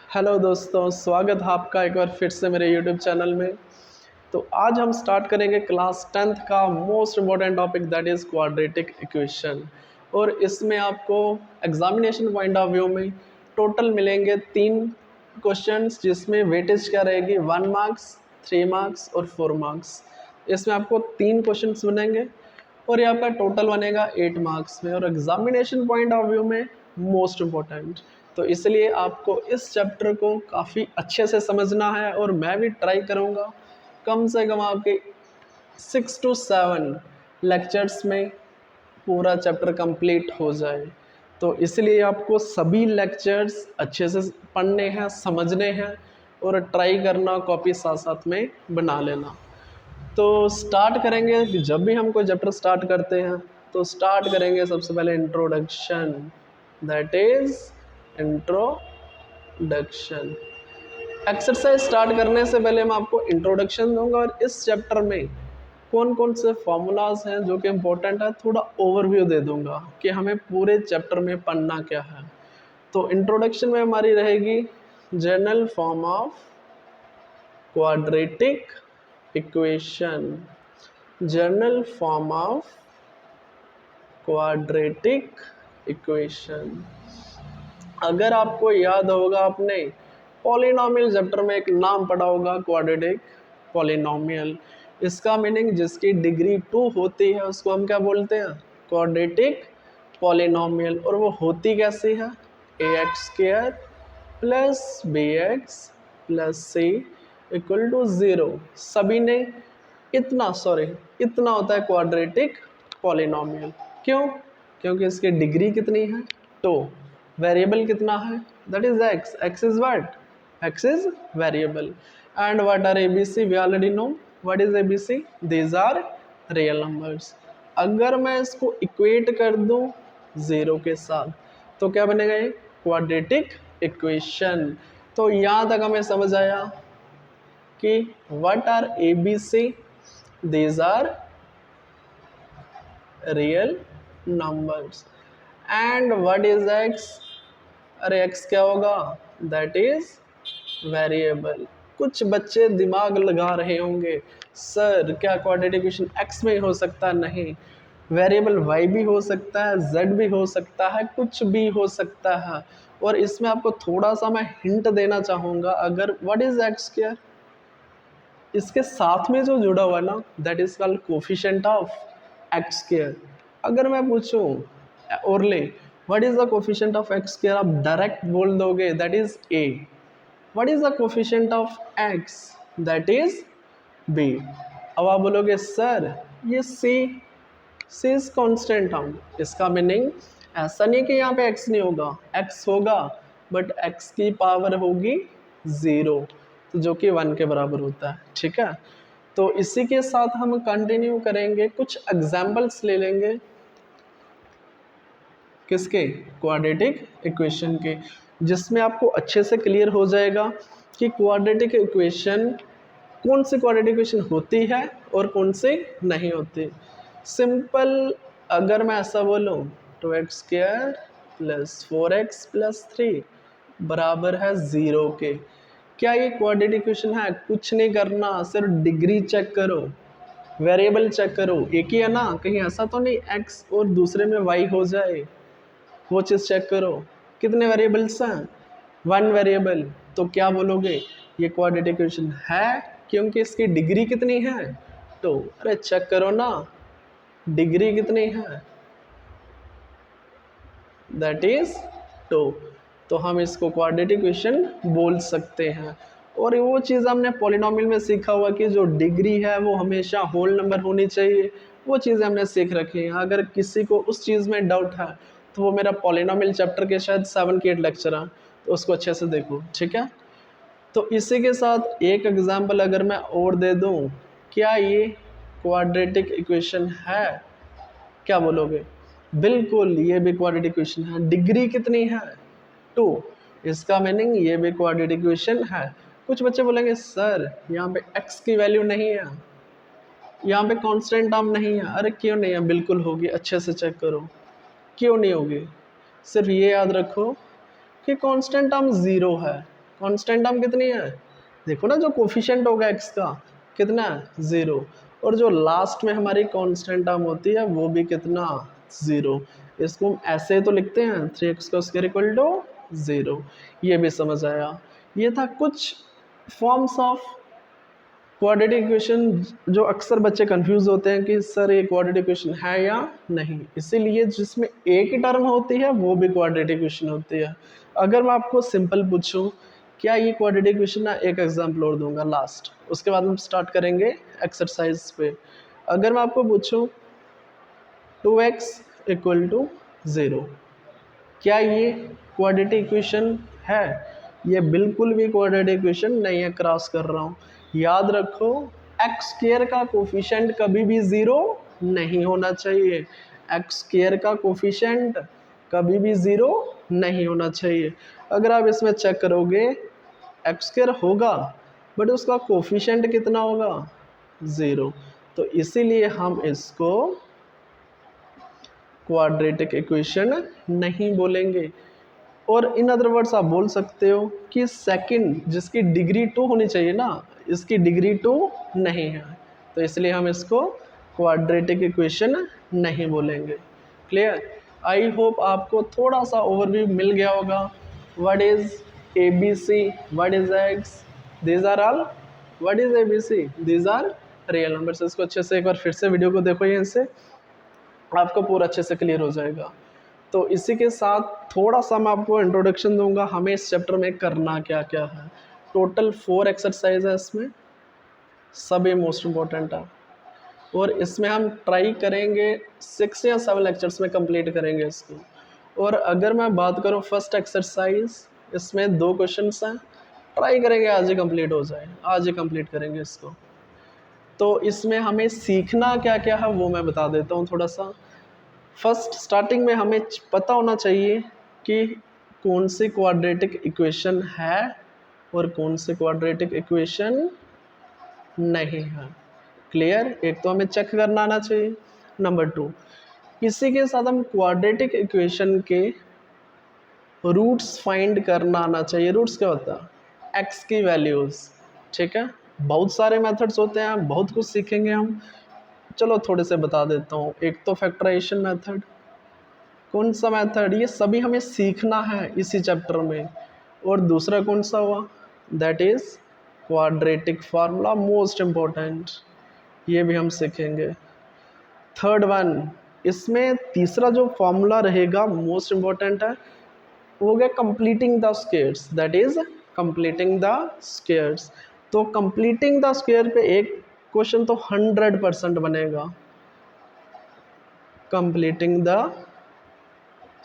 Hello दोस्तों, स्वागत है आपका एक बार फिर से मेरे यूट्यूब चैनल में। तो आज हम स्टार्ट करेंगे क्लास 10th का most important topic that is quadratic equation. और इसमें आपको एग्जामिनेशन पॉइंट ऑफ व्यू में टोटल मिलेंगे 3 क्वेश्चंस, जिसमें वेटेज क्या रहेगी 1 मार्क्स, 3 मार्क्स और 4 मार्क्स। इसमें आपको 3 क्वेश्चंस बनेंगे और ये आपका टोटल बनेगा 8 मार्क्स में, और एग्जामिनेशन पॉइंट ऑफ व्यू में मोस्ट इम्पोर्टेंट। तो इसलिए आपको इस चैप्टर को काफ़ी अच्छे से समझना है, और मैं भी ट्राई करूँगा कम से कम आपके 6 to 7 लेक्चर्स में पूरा चैप्टर कंप्लीट हो जाए। तो इसलिए आपको सभी लेक्चर्स अच्छे से पढ़ने हैं, समझने हैं, और ट्राई करना कॉपी साथ साथ में बना लेना। तो स्टार्ट करेंगे कि जब भी हम कोई चैप्टर स्टार्ट करते हैं तो स्टार्ट करेंगे सबसे पहले introduction, that is introduction. Exercise start करने से पहले मैं आपको इंट्रोडक्शन दूंगा, और इस चैप्टर में कौन कौन से फॉर्मूलाज हैं जो कि इम्पोर्टेंट है थोड़ा ओवरव्यू दे दूंगा कि हमें पूरे चैप्टर में पढ़ना क्या है। तो इंट्रोडक्शन में हमारी रहेगी general form of quadratic equation, general form of quadratic equation. अगर आपको याद होगा, आपने पॉलिनॉमियल चैप्टर में एक नाम पढ़ा होगा क्वाड्रेटिक पॉलिनॉमियल। इसका मीनिंग जिसकी डिग्री 2 होती है उसको हम क्या बोलते हैं, क्वाड्रेटिक पॉलिनॉमियल। और वो होती कैसी है, ax² plus bx plus c equal to 0। सभी ने इतना होता है क्वाड्रेटिक पॉलिनॉमियल। क्यों? क्योंकि इसकी डिग्री कितनी है, तो वेरिएबल कितना है, that is x। x is what, x is variable. And what are abc, we already know what is abc, these are real numbers. अगर मैं इसको इक्वेट कर दूं 0 के साथ तो क्या बनेगा, ये क्वाड्रेटिक इक्वेशन। तो यहाँ तक हमें समझ आया कि what are ABC, these are real numbers, and what is X, अरे X क्या होगा, that is variable। कुछ बच्चे दिमाग लगा रहे होंगे, सर क्या क्वाड्रेटिक इक्वेशन X में ही हो सकता है? नहीं, वेरिएबल y भी हो सकता है, z भी हो सकता है, कुछ भी हो सकता है। और इसमें आपको थोड़ा सा मैं हिंट देना चाहूँगा, अगर what is x², इसके साथ में जो जुड़ा हुआ है ना, that is called coefficient of x²। अगर मैं पूछूं orally what is the coefficient of x², आप डायरेक्ट बोल दोगे that is a। What is the coefficient of x, that is b। अब आप बोलोगे सर ये c इज कांस्टेंट टर्म। इसका मीनिंग ऐसा नहीं कि यहाँ पे x नहीं होगा, x होगा, बट x की पावर होगी 0, तो जो कि 1 के बराबर होता है। ठीक है, तो इसी के साथ हम कंटिन्यू करेंगे, कुछ एग्जाम्पल्स ले लेंगे किसके, क्वाड्रेटिक इक्वेशन के, जिसमें आपको अच्छे से क्लियर हो जाएगा कि क्वाड्रेटिक इक्वेशन कौन सी क्वाड्रेटिक इक्वेशन होती है और कौन सी नहीं होती। सिंपल अगर मैं ऐसा बोलूँ, 2x² प्लस 4x प्लस 3 बराबर है 0 के, क्या ये क्वाड्रेटिक इक्वेशन है? कुछ नहीं करना, सिर्फ डिग्री चेक करो, वेरिएबल चेक करो, एक ही है ना, कहीं ऐसा तो नहीं x और दूसरे में y हो जाए, वो चीज़ चेक करो। कितने वेरिएबल्स हैं, 1 वेरिएबल। तो क्या बोलोगे, ये क्वाड्रेटिक इक्वेशन है, क्योंकि इसकी डिग्री कितनी है, तो अरे चेक करो ना, डिग्री कितनी है, दैट इज 2। तो हम इसको क्वाड्रेटिक इक्वेशन बोल सकते हैं। और वो चीज़ हमने पॉलिनॉमियल में सीखा हुआ कि जो डिग्री है वो हमेशा होल नंबर होनी चाहिए, वो चीज़ें हमने सीख रखी हैं। अगर किसी को उस चीज़ में डाउट है तो वो मेरा पॉलिनॉमियल चैप्टर के शायद 7 के 8 लेक्चर हैं, तो उसको अच्छे से देखो। ठीक है, तो इसी के साथ एक एग्जाम्पल अगर मैं और दे दूँ, क्या ये क्वाड्रेटिक इक्वेशन है, क्या बोलोगे, बिल्कुल ये भी क्वाड्रेटिक इक्वेशन है। डिग्री कितनी है, 2, इसका मीनिंग ये भी क्वाड्रेटिक इक्वेशन है। कुछ बच्चे बोलेंगे सर यहाँ पे x की वैल्यू नहीं है, यहाँ पे कांस्टेंट टर्म नहीं है। अरे क्यों नहीं है, बिल्कुल होगी, अच्छे से चेक करो, क्यों नहीं होगी। सिर्फ ये याद रखो कि कांस्टेंट टर्म 0 है, कांस्टेंट टर्म कितनी है, देखो ना जो कोफिशिएंट होगा x का कितना है 0, और जो लास्ट में हमारी कांस्टेंट टर्म होती है वो भी कितना 0। इसको हम ऐसे तो लिखते हैं 3x का स्क्वायर इक्वल टू 0। ये भी समझ आया। ये था कुछ फॉर्म्स ऑफ क्वाड्रेटिक इक्वेशन जो अक्सर बच्चे कंफ्यूज होते हैं कि सर ये क्वाड्रेटिक इक्वेशन है या नहीं, इसीलिए जिसमें एक ही टर्म होती है वो भी क्वाड्रेटिक इक्वेशन होती है। अगर मैं आपको सिंपल पूछूं क्या ये क्वाड्रेटिक इक्वेशन है, एक एग्जांपल और दूंगा लास्ट, उसके बाद हम स्टार्ट करेंगे एक्सरसाइज पे। अगर मैं आपको पूछूं 2x इक्वल टू 0, क्या ये क्वाड्रेटिक इक्वेशन है? ये बिल्कुल भी क्वाड्रेटिक इक्वेशन नहीं है, क्रॉस कर रहा हूँ। याद रखो एक्स स्क्वायर का कोफिशिएंट कभी भी 0 नहीं होना चाहिए। एक्स स्क्वायर का कोफिशिएंट कभी भी 0 नहीं होना चाहिए। अगर आप इसमें चेक करोगे एक्स स्क्वायर होगा बट उसका कोफिशिएंट कितना होगा 0, तो इसीलिए हम इसको क्वाड्रेटिक इक्वेशन नहीं बोलेंगे। और इन अदर वर्ड्स आप बोल सकते हो कि सेकंड जिसकी डिग्री 2 होनी चाहिए ना, इसकी डिग्री 2 नहीं है, तो इसलिए हम इसको क्वाड्रेटिक इक्वेशन नहीं बोलेंगे। क्लियर? आई होप आपको थोड़ा सा ओवरव्यू मिल गया होगा। What is A B C, what is X, these are all, what is A B C, these are real numbers. इसको अच्छे से एक बार फिर से वीडियो को देखो, यहीं से आपको पूरा अच्छे से क्लियर हो जाएगा। तो इसी के साथ थोड़ा सा मैं आपको इंट्रोडक्शन दूंगा हमें इस चैप्टर में करना क्या क्या है। टोटल 4 एक्सरसाइज है इसमें, सभी मोस्ट इम्पोर्टेंट है, और इसमें हम ट्राई करेंगे 6 या 7 लेक्चर्स में कंप्लीट करेंगे इसको। और अगर मैं बात करूं फर्स्ट एक्सरसाइज, इसमें 2 क्वेश्चंस हैं, ट्राई करेंगे आज ही कंप्लीट हो जाए, आज ही कंप्लीट करेंगे इसको। तो इसमें हमें सीखना क्या क्या है वो मैं बता देता हूँ थोड़ा सा। फर्स्ट स्टार्टिंग में हमें पता होना चाहिए कि कौन सी क्वाड्रेटिक इक्वेशन है और कौन सी क्वाड्रेटिक इक्वेशन नहीं है। क्लियर? एक तो हमें चेक करना आना चाहिए। नंबर 2, इसी के साथ हम क्वाड्रेटिक इक्वेशन के रूट्स फाइंड करना आना चाहिए। रूट्स क्या होता है? एक्स की वैल्यूज़। ठीक है, बहुत सारे मेथड्स होते हैं, बहुत कुछ सीखेंगे हम। चलो थोड़े से बता देता हूँ। एक तो फैक्टराइजेशन मेथड, कौन सा मेथड, ये सभी हमें सीखना है इसी चैप्टर में। और दूसरा कौन सा हुआ? That is quadratic formula, most important, ये भी हम सीखेंगे। थर्ड वन, इसमें तीसरा जो फार्मूला रहेगा मोस्ट इम्पोर्टेंट है, वो हो गया completing the squares, that is completing the squares. तो कंप्लीटिंग द स्क्वायर पे एक क्वेश्चन तो 100% बनेगा, कंप्लीटिंग द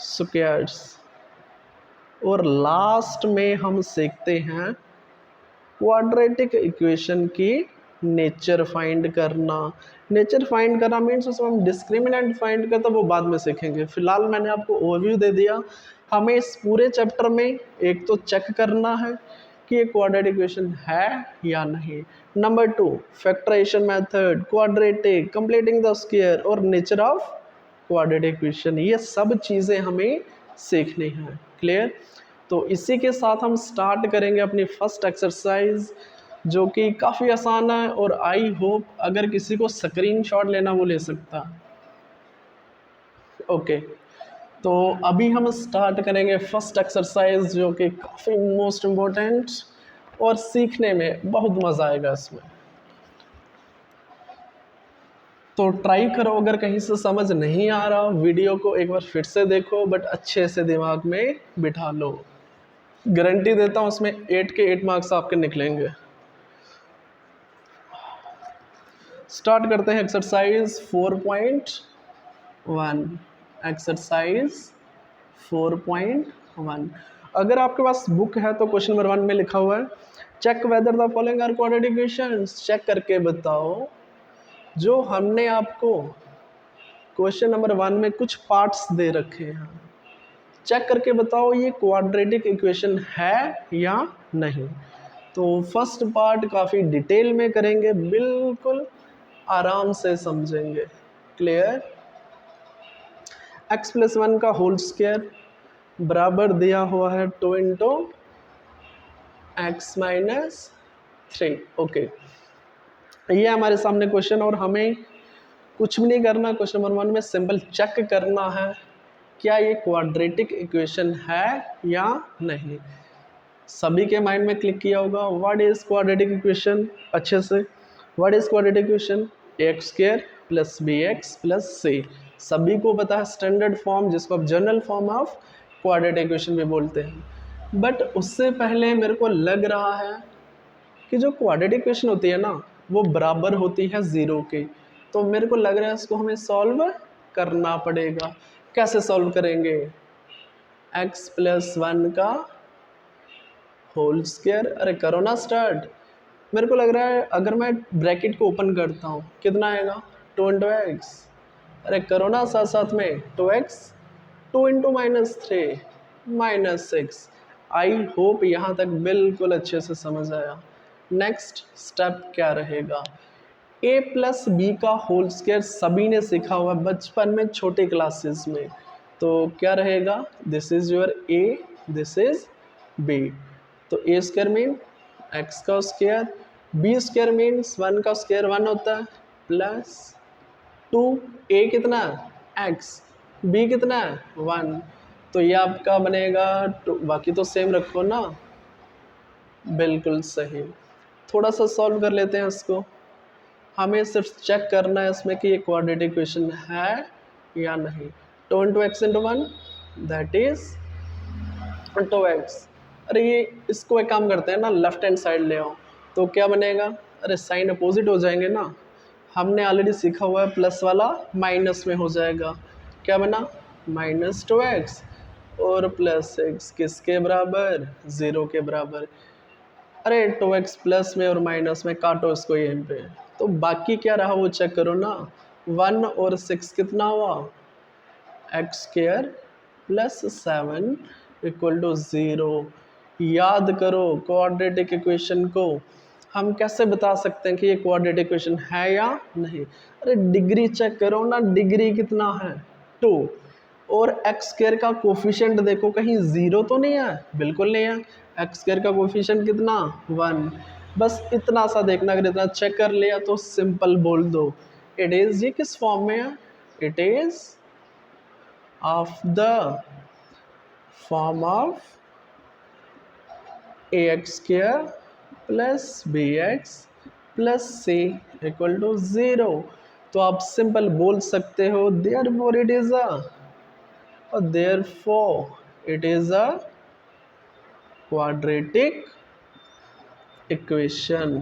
स्क्वायर्स। और लास्ट में हम सीखते हैं क्वाड्रेटिक इक्वेशन की नेचर फाइंड करना। नेचर फाइंड करना मीन्स उसमें हम डिस्क्रिमिनेंट फाइंड करते, वो बाद में सीखेंगे। फिलहाल मैंने आपको ओवरव्यू दे दिया। हमें इस पूरे चैप्टर में एक तो चेक करना है कि ये क्वाड्रेटिक इक्वेशन है या नहीं। Number 2, factorisation method, quadratic, completing the square और नेचर ऑफ क्वाड्रेटिक इक्वेशन, ये सब चीज़ें हमें सीखनी है। क्लियर? तो इसी के साथ हम स्टार्ट करेंगे अपनी फर्स्ट एक्सरसाइज, जो कि काफ़ी आसान है। और आई होप अगर किसी को स्क्रीनशॉट लेना वो ले सकता। ओके, तो अभी हम स्टार्ट करेंगे फर्स्ट एक्सरसाइज, जो कि काफ़ी मोस्ट इम्पोर्टेंट और सीखने में बहुत मज़ा आएगा इसमें। तो ट्राई करो, अगर कहीं से समझ नहीं आ रहा वीडियो को एक बार फिर से देखो, बट अच्छे से दिमाग में बिठा लो। गारंटी देता हूँ उसमें 8 के 8 मार्क्स आपके निकलेंगे। स्टार्ट करते हैं एक्सरसाइज 4.1। एक्सरसाइज 4.1। अगर आपके पास बुक है तो क्वेश्चन नंबर 1 में लिखा हुआ है check whether the following are quadratic equations. Check करके बताओ, जो हमने आपको क्वेश्चन नंबर 1 में कुछ पार्ट्स दे रखे हैं, चेक करके बताओ ये क्वाड्रेटिक इक्वेशन है या नहीं। तो फर्स्ट पार्ट काफ़ी डिटेल में करेंगे, बिल्कुल आराम से समझेंगे। क्लियर? x+1 का होल स्क्वायर बराबर दिया हुआ है 2 इंटू x माइनस 3। ओके, ये हमारे सामने क्वेश्चन, और हमें कुछ भी नहीं करना। क्वेश्चन नंबर 1 में सिंपल चेक करना है क्या ये क्वाड्रेटिक इक्वेशन है या नहीं। सभी के माइंड में क्लिक किया होगा व्हाट इज क्वाड्रेटिक इक्वेशन अच्छे से। What is quadratic equation? X square plus b x plus c. सभी को पता है स्टैंडर्ड फॉर्म, जिसको आप general form of quadratic equation भी बोलते हैं। बट उससे पहले मेरे को लग रहा है कि जो क्वाड्रेटिक इक्वेशन होती है ना, वो बराबर होती है ज़ीरो के। तो मेरे को लग रहा है इसको हमें सॉल्व करना पड़ेगा। कैसे सॉल्व करेंगे? x प्लस 1 का होल स्क्वायर। अरे करो ना स्टार्ट। मेरे को लग रहा है अगर मैं ब्रैकेट को ओपन करता हूँ कितना आएगा? 2 इंटू एक्स। अरे करो ना साथ साथ में 2x, 2 इंटू माइनस 3 माइनस 6। आई होप यहाँ तक बिल्कुल अच्छे से समझ आया। नेक्स्ट स्टेप क्या रहेगा? a प्लस बी का होल स्क्वायर सभी ने सीखा हुआ बचपन में छोटे क्लासेस में। तो क्या रहेगा? This is your a, this is b। तो ए स्क्वायर मीन एक्स का स्क्वायर, बी स्क्वायर मीन्स 1 का स्क्वायर 1 होता है, प्लस 2। ए कितना है? एक्स। बी कितना है? 1। तो ये आपका बनेगा 2। बाकी तो सेम रखो ना। बिल्कुल सही। थोड़ा सा सॉल्व कर लेते हैं इसको। हमें सिर्फ चेक करना है इसमें कि ये क्वाड्रेटिक इक्वेशन है या नहीं। 2 into x into 1 that is 2x। अरे ये इसको एक काम करते हैं ना, लेफ्ट हैंड साइड ले आओ तो क्या बनेगा? अरे साइन अपोजिट हो जाएंगे ना। हमने ऑलरेडी सीखा हुआ है प्लस वाला माइनस में हो जाएगा। क्या बना? माइनस 2x और प्लस x किसके बराबर? 0 के बराबर। अरे 2x प्लस में और माइनस में काटो इसको यहीं पे। तो बाकी क्या रहा वो चेक करो ना। 1 और 6 कितना हुआ? X square plus 7 equal to 0। याद करो क्वाड्रेटिक इक्वेशन को हम कैसे बता सकते हैं कि ये क्वाड्रेटिक इक्वेशन है या नहीं। अरे डिग्री चेक करो ना, डिग्री कितना है? 2। और एक्स स्क्वायर का कोफिशिएंट देखो कहीं 0 तो नहीं है? बिल्कुल नहीं है। एक्स स्क्वायर का कोफिशिएंट कितना? 1। बस इतना सा देखना, अगर इतना चेक कर लिया तो सिंपल बोल दो इट इज़। ये किस फॉर्म में है? It is of the form of ax square plus bx plus c equal to 0। तो आप सिंपल बोल सकते हो therefore it is a, और therefore it is a quadratic equation।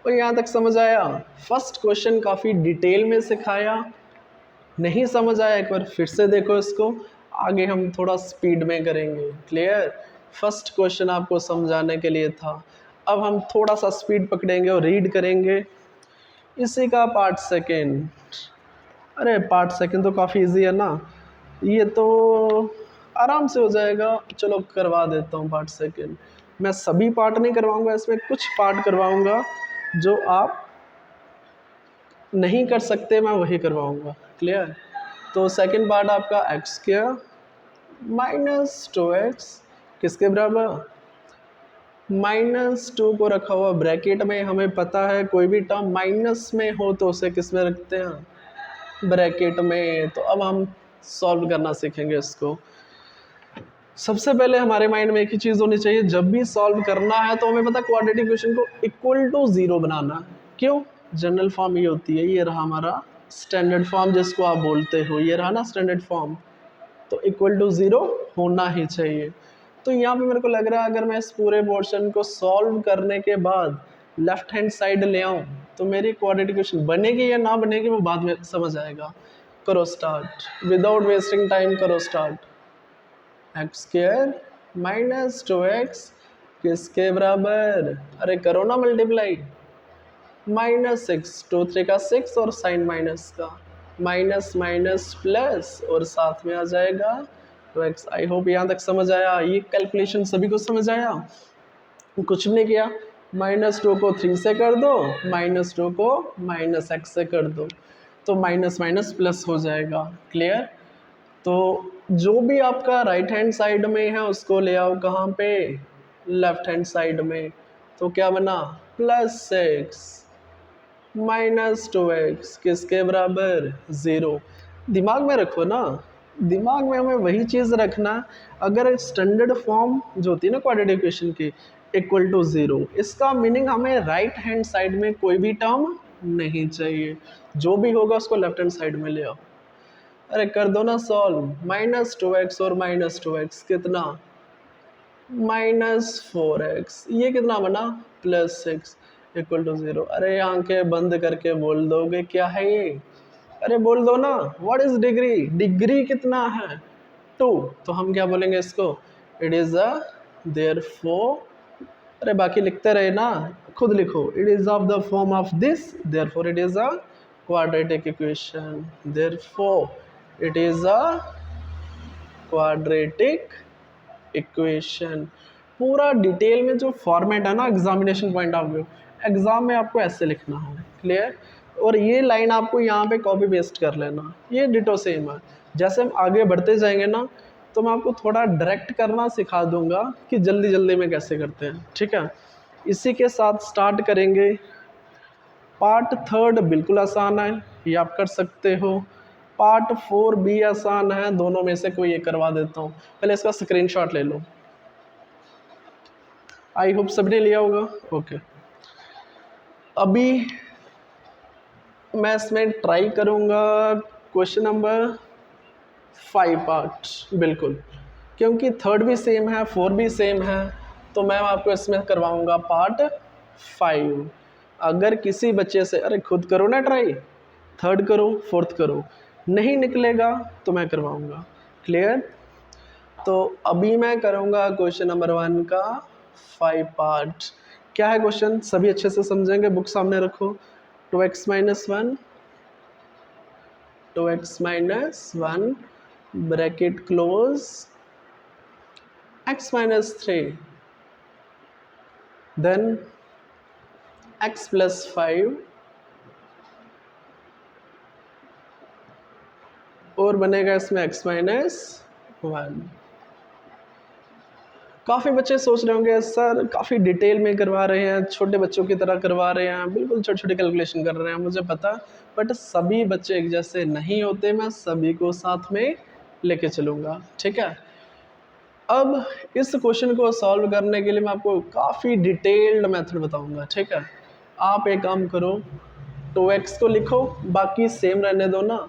और यहाँ तक समझ आया? फर्स्ट क्वेश्चन काफ़ी डिटेल में सिखाया। नहीं समझ आया एक बार फिर से देखो इसको, आगे हम थोड़ा स्पीड में करेंगे। क्लियर? फर्स्ट क्वेश्चन आपको समझाने के लिए था, अब हम थोड़ा सा स्पीड पकड़ेंगे और रीड करेंगे इसी का पार्ट सेकेंड। अरे पार्ट सेकेंड तो काफ़ी इजी है ना, ये तो आराम से हो जाएगा। चलो करवा देता हूँ पार्ट सेकेंड। मैं सभी पार्ट नहीं करवाऊँगा, इसमें कुछ पार्ट करवाऊँगा जो आप नहीं कर सकते, मैं वही करवाऊँगा। क्लियर? तो सेकंड पार्ट आपका एक्स स्क्वायर माइनस 2x किसके बराबर? -2 को रखा हुआ ब्रैकेट में। हमें पता है कोई भी टर्म माइनस में हो तो उसे किस में रखते हैं? ब्रैकेट में। तो अब हम सॉल्व करना सीखेंगे इसको। सबसे पहले हमारे माइंड में एक ही चीज़ होनी चाहिए, जब भी सॉल्व करना है तो हमें पता है क्वाड्रेटिक इक्वेशन को इक्वल टू 0 बनाना है। क्यों? जनरल फॉर्म ये होती है, ये रहा हमारा स्टैंडर्ड फॉर्म जिसको आप बोलते हो, ये रहा ना स्टैंडर्ड फॉर्म। तो इक्वल टू 0 होना ही चाहिए। तो यहाँ पे मेरे को लग रहा है अगर मैं इस पूरे पोर्शन को सॉल्व करने के बाद लेफ्ट हैंड साइड ले आऊँ तो मेरी क्वाड्रेटिक इक्वेशन बनेगी या ना बनेगी वो बाद में समझ आएगा। करो स्टार्ट, विदाउट वेस्टिंग टाइम करो start. X square minus 2x किसके बराबर? अरे करो ना मल्टीप्लाई। -6, 2 3 का 6 और साइन माइनस का माइनस माइनस प्लस और साथ में आ जाएगा 2x। आई होप यहाँ तक समझ आया। ये कैलकुलेशन सभी को समझ आया? कुछ भी नहीं किया। -2 को 3 से कर दो, -2 को -x से कर दो, तो माइनस माइनस प्लस हो जाएगा। क्लियर? तो जो भी आपका राइट हैंड साइड में है उसको ले आओ कहाँ पे, लेफ्ट हैंड साइड में। तो क्या बना, +6 -2x किसके बराबर, 0। दिमाग में रखो ना, दिमाग में हमें वही चीज़ रखना। अगर स्टैंडर्ड फॉर्म जो होती है ना क्वाड्रेटिक इक्वेशन की, इक्वल टू 0, इसका मीनिंग हमें राइट हैंड साइड में कोई भी टर्म नहीं चाहिए। जो भी होगा उसको लेफ्ट हैंड साइड में ले आओ। अरे कर दो ना सॉल्व, -2x और -2x कितना, -4x, ये कितना बना, +6 इक्वल टू 0। अरे आंखें बंद करके बोल दोगे क्या है ये, अरे बोल दो ना, व्हाट इज डिग्री, डिग्री कितना है 2। तो हम क्या बोलेंगे इसको, इट इज अ देयरफॉर, अरे बाकी लिखते रहे ना, खुद लिखो, it is of the form of this, therefore it is a quadratic equation, therefore it is a quadratic equation. पूरा डिटेल में जो फॉर्मेट है ना examination point of view, exam में आपको ऐसे लिखना है, क्लियर। और ये लाइन आपको यहाँ पे कॉपी पेस्ट कर लेना, ये डिटो सेम है। जैसे हम आगे बढ़ते जाएंगे ना, तो मैं आपको थोड़ा डायरेक्ट करना सिखा दूंगा कि जल्दी जल्दी में कैसे करते हैं, ठीक है। इसी के साथ स्टार्ट करेंगे। पार्ट 3 बिल्कुल आसान है, ये आप कर सकते हो। पार्ट 4 भी आसान है, दोनों में से कोई एक करवा देता हूँ। पहले इसका स्क्रीनशॉट ले लो, आई होप सबने लिया होगा, ओके। अभी मैं इसमें ट्राई करूँगा क्वेश्चन नंबर 5 पार्ट, बिल्कुल, क्योंकि 3 भी सेम है 4 भी सेम है, तो मैं आपको इसमें करवाऊँगा पार्ट 5। अगर किसी बच्चे से, अरे खुद करो ना ट्राई, 3rd करो 4th करो, नहीं निकलेगा तो मैं करवाऊँगा, क्लियर। तो अभी मैं करूँगा क्वेश्चन नंबर 1 का 5 पार्ट। क्या है क्वेश्चन, सभी अच्छे से समझेंगे, बुक सामने रखो। 2x - 1, 2x - 1 bracket close, x - 3 then x + 5 और बनेगा इसमें x - 1। काफ़ी बच्चे सोच रहे होंगे सर काफ़ी डिटेल में करवा रहे हैं, छोटे बच्चों की तरह करवा रहे हैं, बिल्कुल छोटी छोटी कैलकुलेशन कर रहे हैं, मुझे पता। बट सभी बच्चे एक जैसे नहीं होते, मैं सभी को साथ में लेके चलूँगा, ठीक है। अब इस क्वेश्चन को सॉल्व करने के लिए मैं आपको काफ़ी डिटेल्ड मेथड बताऊँगा, ठीक है। आप एक काम करो, 2x को लिखो, बाकी सेम रहने दो ना,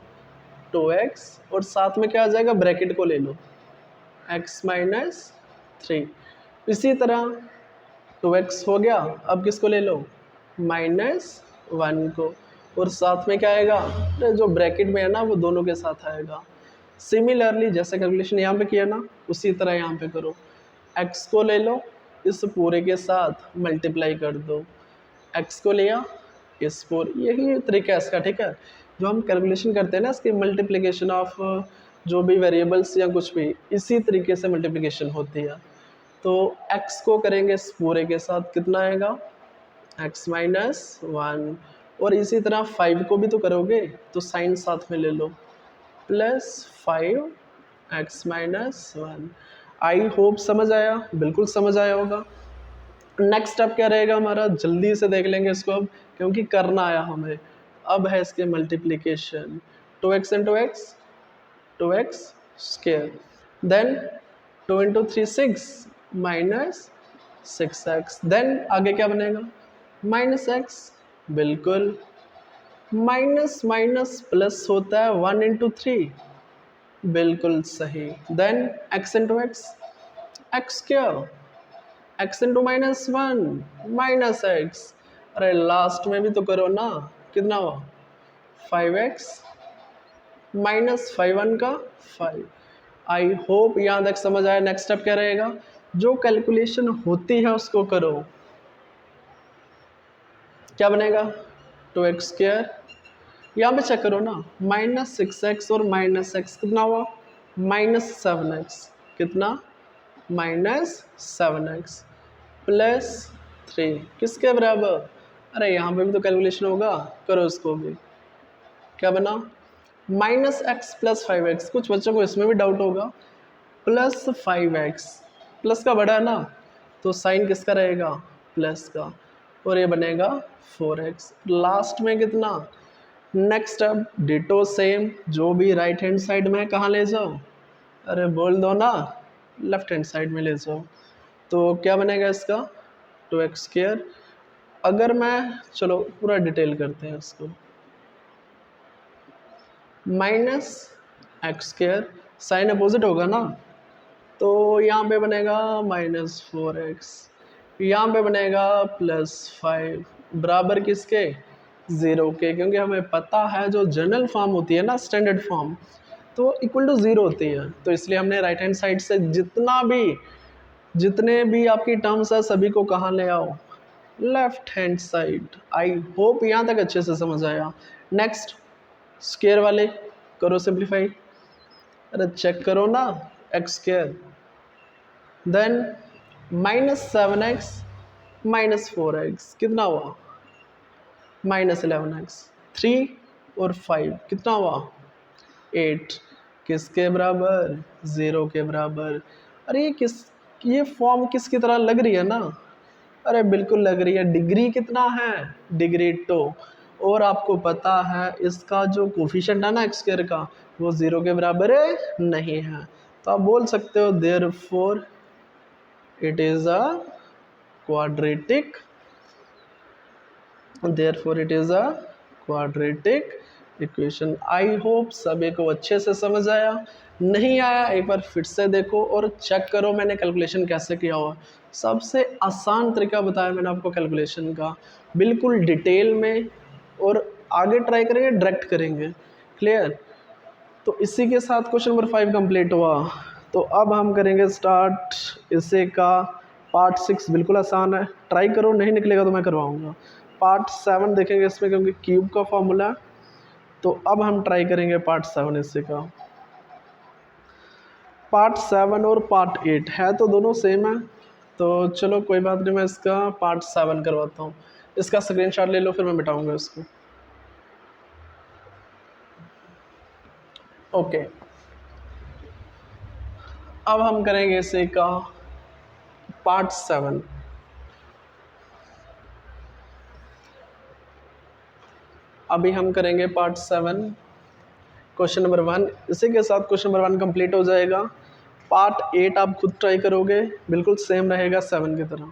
2x और साथ में क्या आ जाएगा, ब्रैकेट को ले लो, x - 3। इसी तरह 2x हो गया, अब किसको ले लो, -1 को, और साथ में क्या आएगा, जो ब्रैकेट में है ना वो दोनों के साथ आएगा। सिमिलरली जैसे कैलकुलेशन यहाँ पे किया ना, उसी तरह यहाँ पे करो, x को ले लो, इस पूरे के साथ मल्टीप्लाई कर दो, x को लिया इस पूरे, यही तरीका है इसका, ठीक है। जो हम कैलकुलेशन करते हैं ना इसकी मल्टीप्लिकेशन ऑफ जो भी वेरिएबल्स या कुछ भी, इसी तरीके से मल्टीप्लिकेशन होती है। तो x को करेंगे इस पूरे के साथ, कितना आएगा, x - 1, और इसी तरह 5 को भी तो करोगे, तो साइन साथ में ले लो, +5 x - 1। आई होप समझ आया, बिल्कुल समझ आया होगा। नेक्स्ट स्टेप क्या रहेगा हमारा, जल्दी से देख लेंगे इसको अब, क्योंकि करना आया हमें। अब है इसके multiplication, 2x × x 2x square, then 2 × 3 6 -6x, then आगे क्या बनेगा, -x, बिल्कुल, माइनस माइनस प्लस होता है 1 × 3, बिल्कुल सही, देन x × x, x क्या, x × -1 -x, अरे लास्ट में भी तो करो ना, कितना हुआ 5x -5 का 5। आई होप यहाँ तक समझ आया। नेक्स्ट स्टेप क्या रहेगा, जो कैलकुलेशन होती है उसको करो, क्या बनेगा, 2x², यहाँ पे चेक करो ना, -6x और -x कितना हुआ, -7x, कितना, -7x +3 किसके बराबर, अरे यहाँ पे भी तो कैलकुलेशन होगा, करो इसको भी, क्या बना, माइनस एक्स प्लस 5x, कुछ बच्चों को इसमें भी डाउट होगा, प्लस 5x, प्लस का बड़ा है ना, तो साइन किसका रहेगा, प्लस का, और ये बनेगा 4x। लास्ट में कितना, नेक्स्ट अब डिटो सेम, जो भी राइट हैंड साइड में कहाँ ले जाओ, अरे बोल दो ना, लेफ्ट हैंड साइड में ले जाओ। तो क्या बनेगा इसका, 2x²। अगर मैं, चलो पूरा डिटेल करते हैं इसको, माइनस x², साइन अपोजिट होगा ना, तो यहाँ पे बनेगा -4x, यहाँ पे बनेगा +5, बराबर किसके, 0 के, क्योंकि हमें पता है जो जनरल फॉर्म होती है ना, स्टैंडर्ड फॉर्म, तो इक्वल टू 0 होती है, तो इसलिए हमने राइट हैंड साइड से जितने भी आपकी टर्म्स है सभी को कहाँ ले आओ, लेफ्ट हैंड साइड। आई होप यहाँ तक अच्छे से समझ आया। नेक्स्ट स्क्वायर वाले करो सिंप्लीफाई, अरे चेक करो ना, x², देन -7x -4x कितना हुआ, -11x, 3 और 5 कितना हुआ, 8, किसके बराबर, 0 के बराबर। अरे ये फॉर्म किसकी तरह लग रही है ना, अरे बिल्कुल लग रही है। डिग्री कितना है, डिग्री 2, और आपको पता है इसका जो कोफिशिएंट है ना x² का, वो 0 के बराबर नहीं है, तो आप बोल सकते हो therefore it is a quadratic, therefore it is a quadratic equation. I hope सभी को अच्छे से समझ आया। नहीं आया एक बार फिर से देखो और चेक करो मैंने कैलकुलेशन कैसे किया हुआ। सबसे आसान तरीका बताया मैंने आपको कैलकुलेशन का, बिल्कुल डिटेल में, और आगे ट्राई करेंगे डायरेक्ट करेंगे। क्लियर। तो इसी के साथ क्वेश्चन नंबर 5 कंप्लीट हुआ। तो अब हम करेंगे स्टार्ट इसे का पार्ट 6। बिल्कुल आसान है, ट्राई करो, नहीं निकलेगा तो मैं करवाऊँगा। पार्ट 7 देखेंगे इसमें, क्योंकि क्यूब का फॉर्मूला है। तो अब हम ट्राई करेंगे पार्ट 7 इससे का। पार्ट 7 और पार्ट 8 है तो दोनों सेम है, तो चलो कोई बात नहीं, मैं इसका पार्ट 7 करवाता हूँ। इसका स्क्रीनशॉट ले लो, फिर मैं मिटाऊंगा इसको। ओके, अब हम करेंगे इसे का पार्ट 7। अभी हम करेंगे पार्ट 7 क्वेश्चन नंबर 1। इसी के साथ क्वेश्चन नंबर 1 कंप्लीट हो जाएगा। पार्ट 8 आप खुद ट्राई करोगे, बिल्कुल सेम रहेगा 7 की तरह।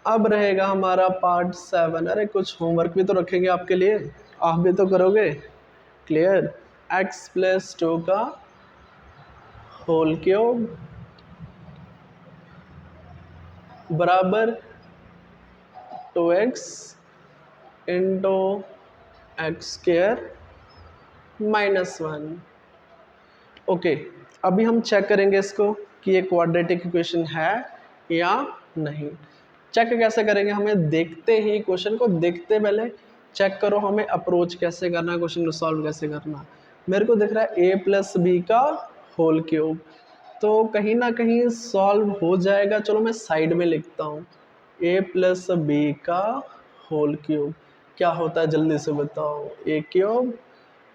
अब रहेगा हमारा पार्ट 7। अरे कुछ होमवर्क भी तो रखेंगे आपके लिए, आप भी तो करोगे। क्लियर। x+2 का होल क्यूब बराबर 2x इंटू x² -1। ओके, अभी हम चेक करेंगे इसको कि ये क्वाड्रेटिक इक्वेशन है या नहीं। चेक कैसे करेंगे, हमें देखते ही क्वेश्चन को देखते पहले चेक करो हमें अप्रोच कैसे करना है, क्वेश्चन को सॉल्व कैसे करना है। मेरे को दिख रहा है a+b का होल क्यूब, तो कहीं ना कहीं सॉल्व हो जाएगा। चलो मैं साइड में लिखता हूँ, a+b का होल क्यूब क्या होता है जल्दी से बताओ, a³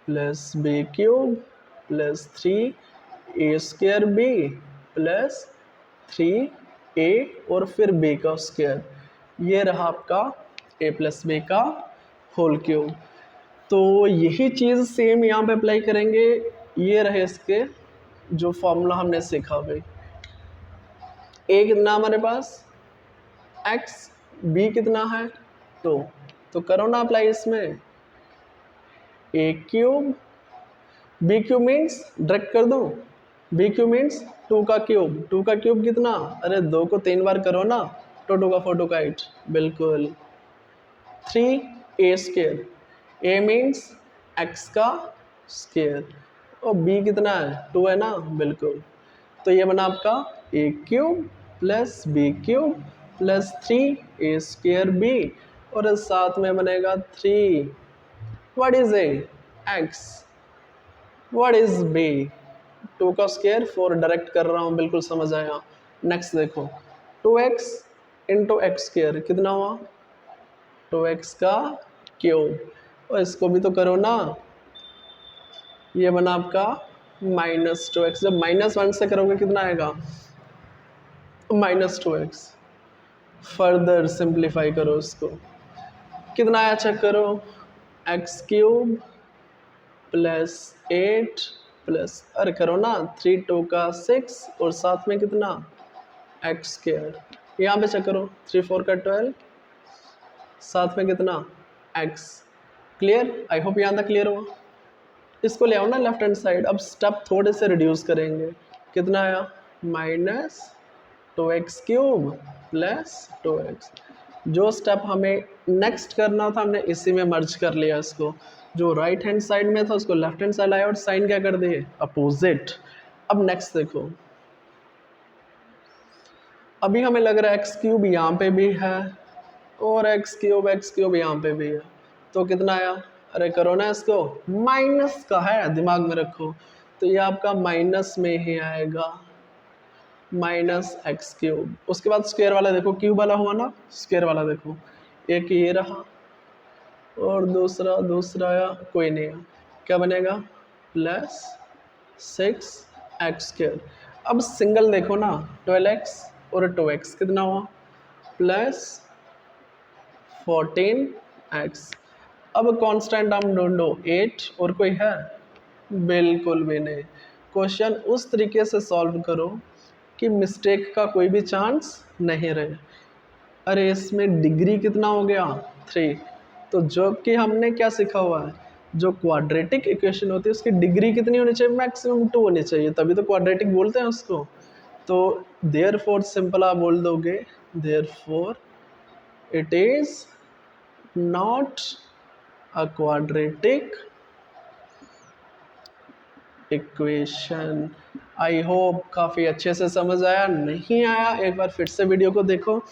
+ b³ + 3a² b + 3a और फिर b का स्क्वायर। ये रहा आपका a+b का होल क्यूब। तो यही चीज़ सेम यहाँ पे अप्लाई करेंगे। ये रहे इसके जो फॉर्मूला हमने सीखा भाई। a कितना हमारे पास x, b कितना है 2, तो करो ना अप्लाई इसमें, a³ b³ मीन्स डायरेक्ट कर दूं, b³ मीन्स 2 का क्यूब, 2 का क्यूब कितना, अरे 2 को 3 बार करो ना, तो 2 का 4 2 का 8, बिल्कुल। 3a², a मीन्स x का स्क्वायर, और b कितना है 2 है ना, बिल्कुल। तो ये बना आपका a³ + b³ + 3a² b, और साथ में बनेगा 3, what is a, x, what is b, 2 का स्क्वायर 4, डायरेक्ट कर रहा हूँ, बिल्कुल समझ आया। नेक्स्ट देखो, 2x इंटू x² कितना हुआ, 2x का क्यूब, और इसको भी तो करो ना, ये बना आपका -2x। जब -1 से करोगे कितना आएगा? -2x। फर्दर सिंप्लीफाई करो उसको, कितना आया चेक करो, x³ + 8 प्लस, अरे करो ना, 3 2 का 6 और साथ में कितना x²। यहाँ पे चेक करो, 3 4 का 12, साथ में कितना x। क्लियर? आई होप यहाँ तक क्लियर हुआ। इसको ले आओ ना लेफ्ट हैंड साइड। अब स्टेप थोड़े से रिड्यूस करेंगे, कितना आया? -2x³ + 2x। जो स्टेप हमें नेक्स्ट करना था हमने इसी में मर्ज कर लिया इसको। जो राइट हैंड साइड में था उसको लेफ्ट हैंड साइड आया और साइन क्या कर दिए? अपोजिट। अब नेक्स्ट देखो, अभी हमें लग रहा है x³ यहाँ पे भी है और x³ यहाँ पे भी है, तो कितना आया? अरे करो ना इसको, माइनस का है, दिमाग में रखो, तो ये आपका माइनस में ही आएगा, -x³। उसके बाद स्क्वायर वाला देखो, क्यूब वाला हुआ ना, स्क्वायर वाला देखो, एक ये रहा और दूसरा आया, कोई नहीं है, क्या बनेगा? +6x²। अब सिंगल देखो ना, 12x और 2x कितना हुआ? +14x। अब कांस्टेंट हम ढूंढो, 8 और कोई है? बिल्कुल भी नहीं। क्वेश्चन उस तरीके से सॉल्व करो कि मिस्टेक का कोई भी चांस नहीं रहे। अरे इसमें डिग्री कितना हो गया? 3। तो जो कि हमने क्या सीखा हुआ है, जो क्वाड्रेटिक इक्वेशन होती है उसकी डिग्री कितनी होनी चाहिए? मैक्सिमम 2 होनी चाहिए, तभी तो क्वाड्रेटिक बोलते हैं उसको। तो देयरफॉर सिंपल आप बोल दोगे, therefore it is not a quadratic equation. I hope काफ़ी अच्छे से समझ आया। नहीं आया एक बार फिर से वीडियो को देखो।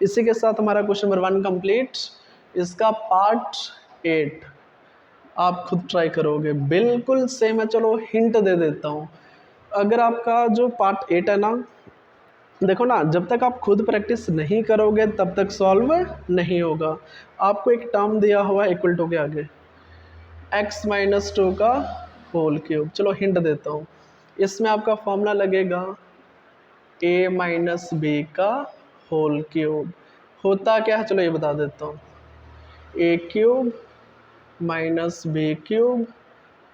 इसी के साथ हमारा क्वेश्चन नंबर 1 कंप्लीट। इसका पार्ट 8 आप खुद ट्राई करोगे, बिल्कुल सेम है। चलो हिंट दे देता हूँ, अगर आपका जो पार्ट 8 है ना, देखो ना, जब तक आप खुद प्रैक्टिस नहीं करोगे तब तक सॉल्व नहीं होगा। आपको एक टर्म दिया हुआ है इक्वल टू के आगे, x-2 का होल क्यूब। चलो हिंट देता हूँ, इसमें आपका फॉर्मूला लगेगा a-b का होल क्यूब। होता क्या है चलो ये बता देता हूँ, a³ -b³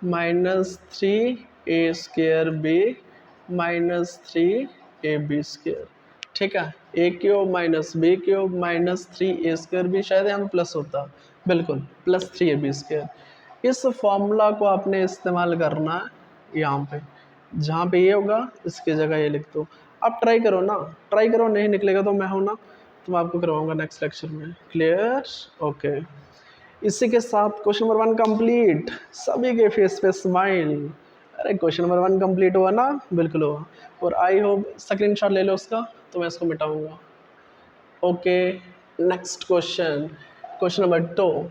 -3a² -3ab²। ठीक है, a³ -b³ -3a² शायद यहाँ प्लस होता, बिल्कुल +3ab²। इस फॉर्मूला को आपने इस्तेमाल करना है यहाँ पे, जहाँ पे ये होगा इसकी जगह ये लिख दो। आप ट्राई करो ना, ट्राई करो, नहीं निकलेगा तो मैं हूँ ना, तो मैं आपको करवाऊँगा नेक्स्ट लेक्चर में। क्लियर? ओके। इसी के साथ क्वेश्चन नंबर 1 कंप्लीट। सभी के फेस पे स्माइल। अरे क्वेश्चन नंबर 1 कंप्लीट हुआ ना? बिल्कुल हुआ। और आई होप स्क्रीनशॉट ले लो उसका, तो मैं इसको मिटाऊंगा। Okay, next question, question number 2।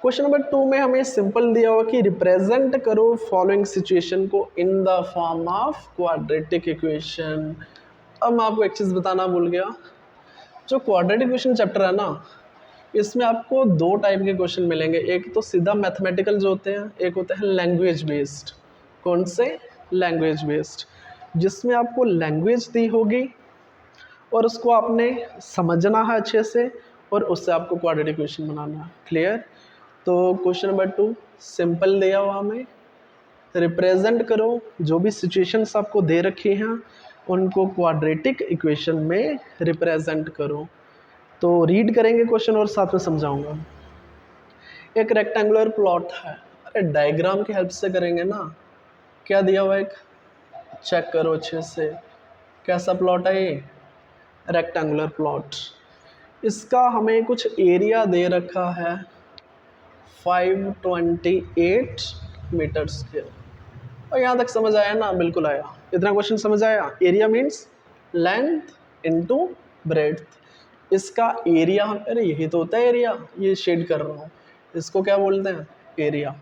Question number 2 में हमें सिंपल दिया हुआ कि रिप्रेजेंट करो फॉलोइंग सिचुएशन को in the form of quadratic equation. अब मैं आपको एक चीज़ बताना भूल गया, जो क्वाड्रेटिक इक्वेशन चैप्टर है ना, इसमें आपको 2 टाइप के क्वेश्चन मिलेंगे। एक तो सीधा मैथमेटिकल जो होते हैं, एक होता है लैंग्वेज बेस्ड। कौन से? लैंग्वेज बेस्ड, जिसमें आपको लैंग्वेज दी होगी और उसको आपने समझना है अच्छे से और उससे आपको क्वाड्रेटिक इक्वेशन बनाना है। क्लियर? तो क्वेश्चन नंबर 2 सिंपल दिया हुआ हमें, रिप्रेजेंट करो जो भी सिचुएशंस आपको दे रखी हैं उनको क्वाड्रेटिक इक्वेशन में रिप्रेजेंट करो। तो रीड करेंगे क्वेश्चन और साथ में समझाऊंगा। एक रेक्टेंगुलर प्लॉट है, अरे डायग्राम की हेल्प से करेंगे ना। क्या दिया हुआ, एक चेक करो अच्छे से, कैसा प्लॉट है ये? Rectangular plot. इसका हमें कुछ एरिया दे रखा है 528 मीटर स्क्वायर। और यहाँ तक समझ आया ना? बिल्कुल आया। इतना क्वेश्चन समझ आया? Area means length into breadth. इसका एरिया, अरे यही तो होता है एरिया, ये शेड कर रहा हूँ, इसको क्या बोलते हैं? एरिया।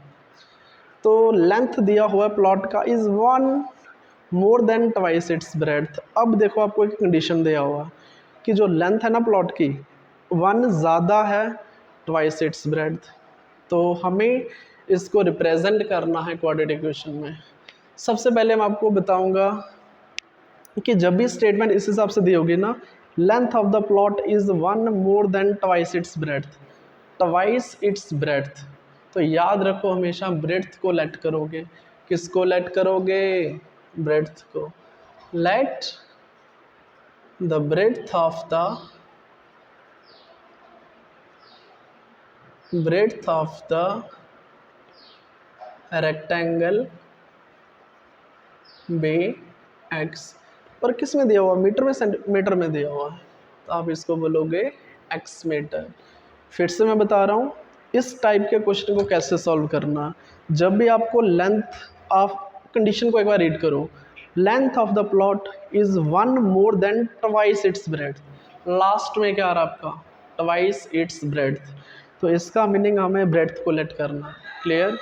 तो लेंथ दिया हुआ प्लॉट का is 1 more than twice its breadth. अब देखो आपको एक कंडीशन दिया हुआ कि जो लेंथ है ना प्लॉट की, 1 ज़्यादा है ट्वाइस इट्स ब्रेड्थ। तो हमें इसको रिप्रेजेंट करना है क्वाड्रेटिक इक्वेशन में। सबसे पहले मैं आपको बताऊंगा कि जब भी स्टेटमेंट इस हिसाब से दी होगी ना, length of the plot is 1 more than twice its breadth, twice its breadth, तो याद रखो हमेशा ब्रेड्थ को लेट करोगे। किसको लेट करोगे? ब्रेड्थ को। Let the breadth of the rectangle be X. और किस में दिया हुआ? मीटर में, सेंटीमीटर में दिया हुआ है, तो आप इसको बोलोगे एक्स मीटर। फिर से मैं बता रहा हूँ इस टाइप के क्वेश्चन को कैसे सॉल्व करना। जब भी आपको लेंथ ऑफ, कंडीशन को एक बार रीड करो, length of the plot is 1 more than twice its breadth, last में क्या आ रहा है आपका? ट्वाइस इट्स ब्रेड्थ, तो इसका मीनिंग हमें ब्रेड्थ को लेट करना। क्लियर?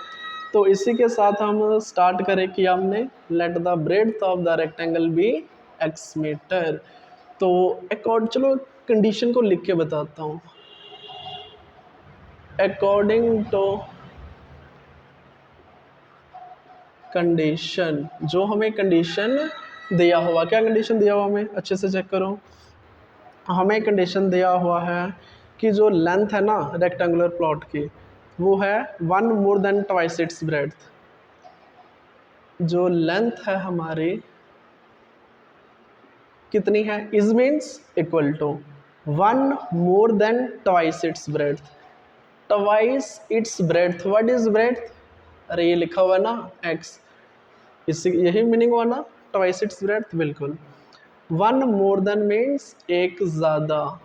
तो इसी के साथ हम स्टार्ट करें कि हमने let the breadth of the rectangle be X metre. तो चलो कंडीशन को लिख के बताता हूँ। अकॉर्डिंग टू कंडीशन, जो हमें कंडीशन दिया हुआ, क्या कंडीशन दिया हुआ हमें? अच्छे से चेक करो। हमें कंडीशन दिया हुआ है कि जो लेंथ है ना रेक्टेंगुलर प्लॉट की, वो है 1 more than twice its breadth. जो लेंथ है हमारी कितनी है? Is means equal to 1 more than twice its breadth. Twice its breadth, what is breadth? अरे ये लिखा हुआ है ना एक्स, इसी यही मीनिंग हुआ ना ट्वाइस इट्स ब्रेड्थ। बिल्कुल। 1 मोर देन मीन्स एक ज़्यादा।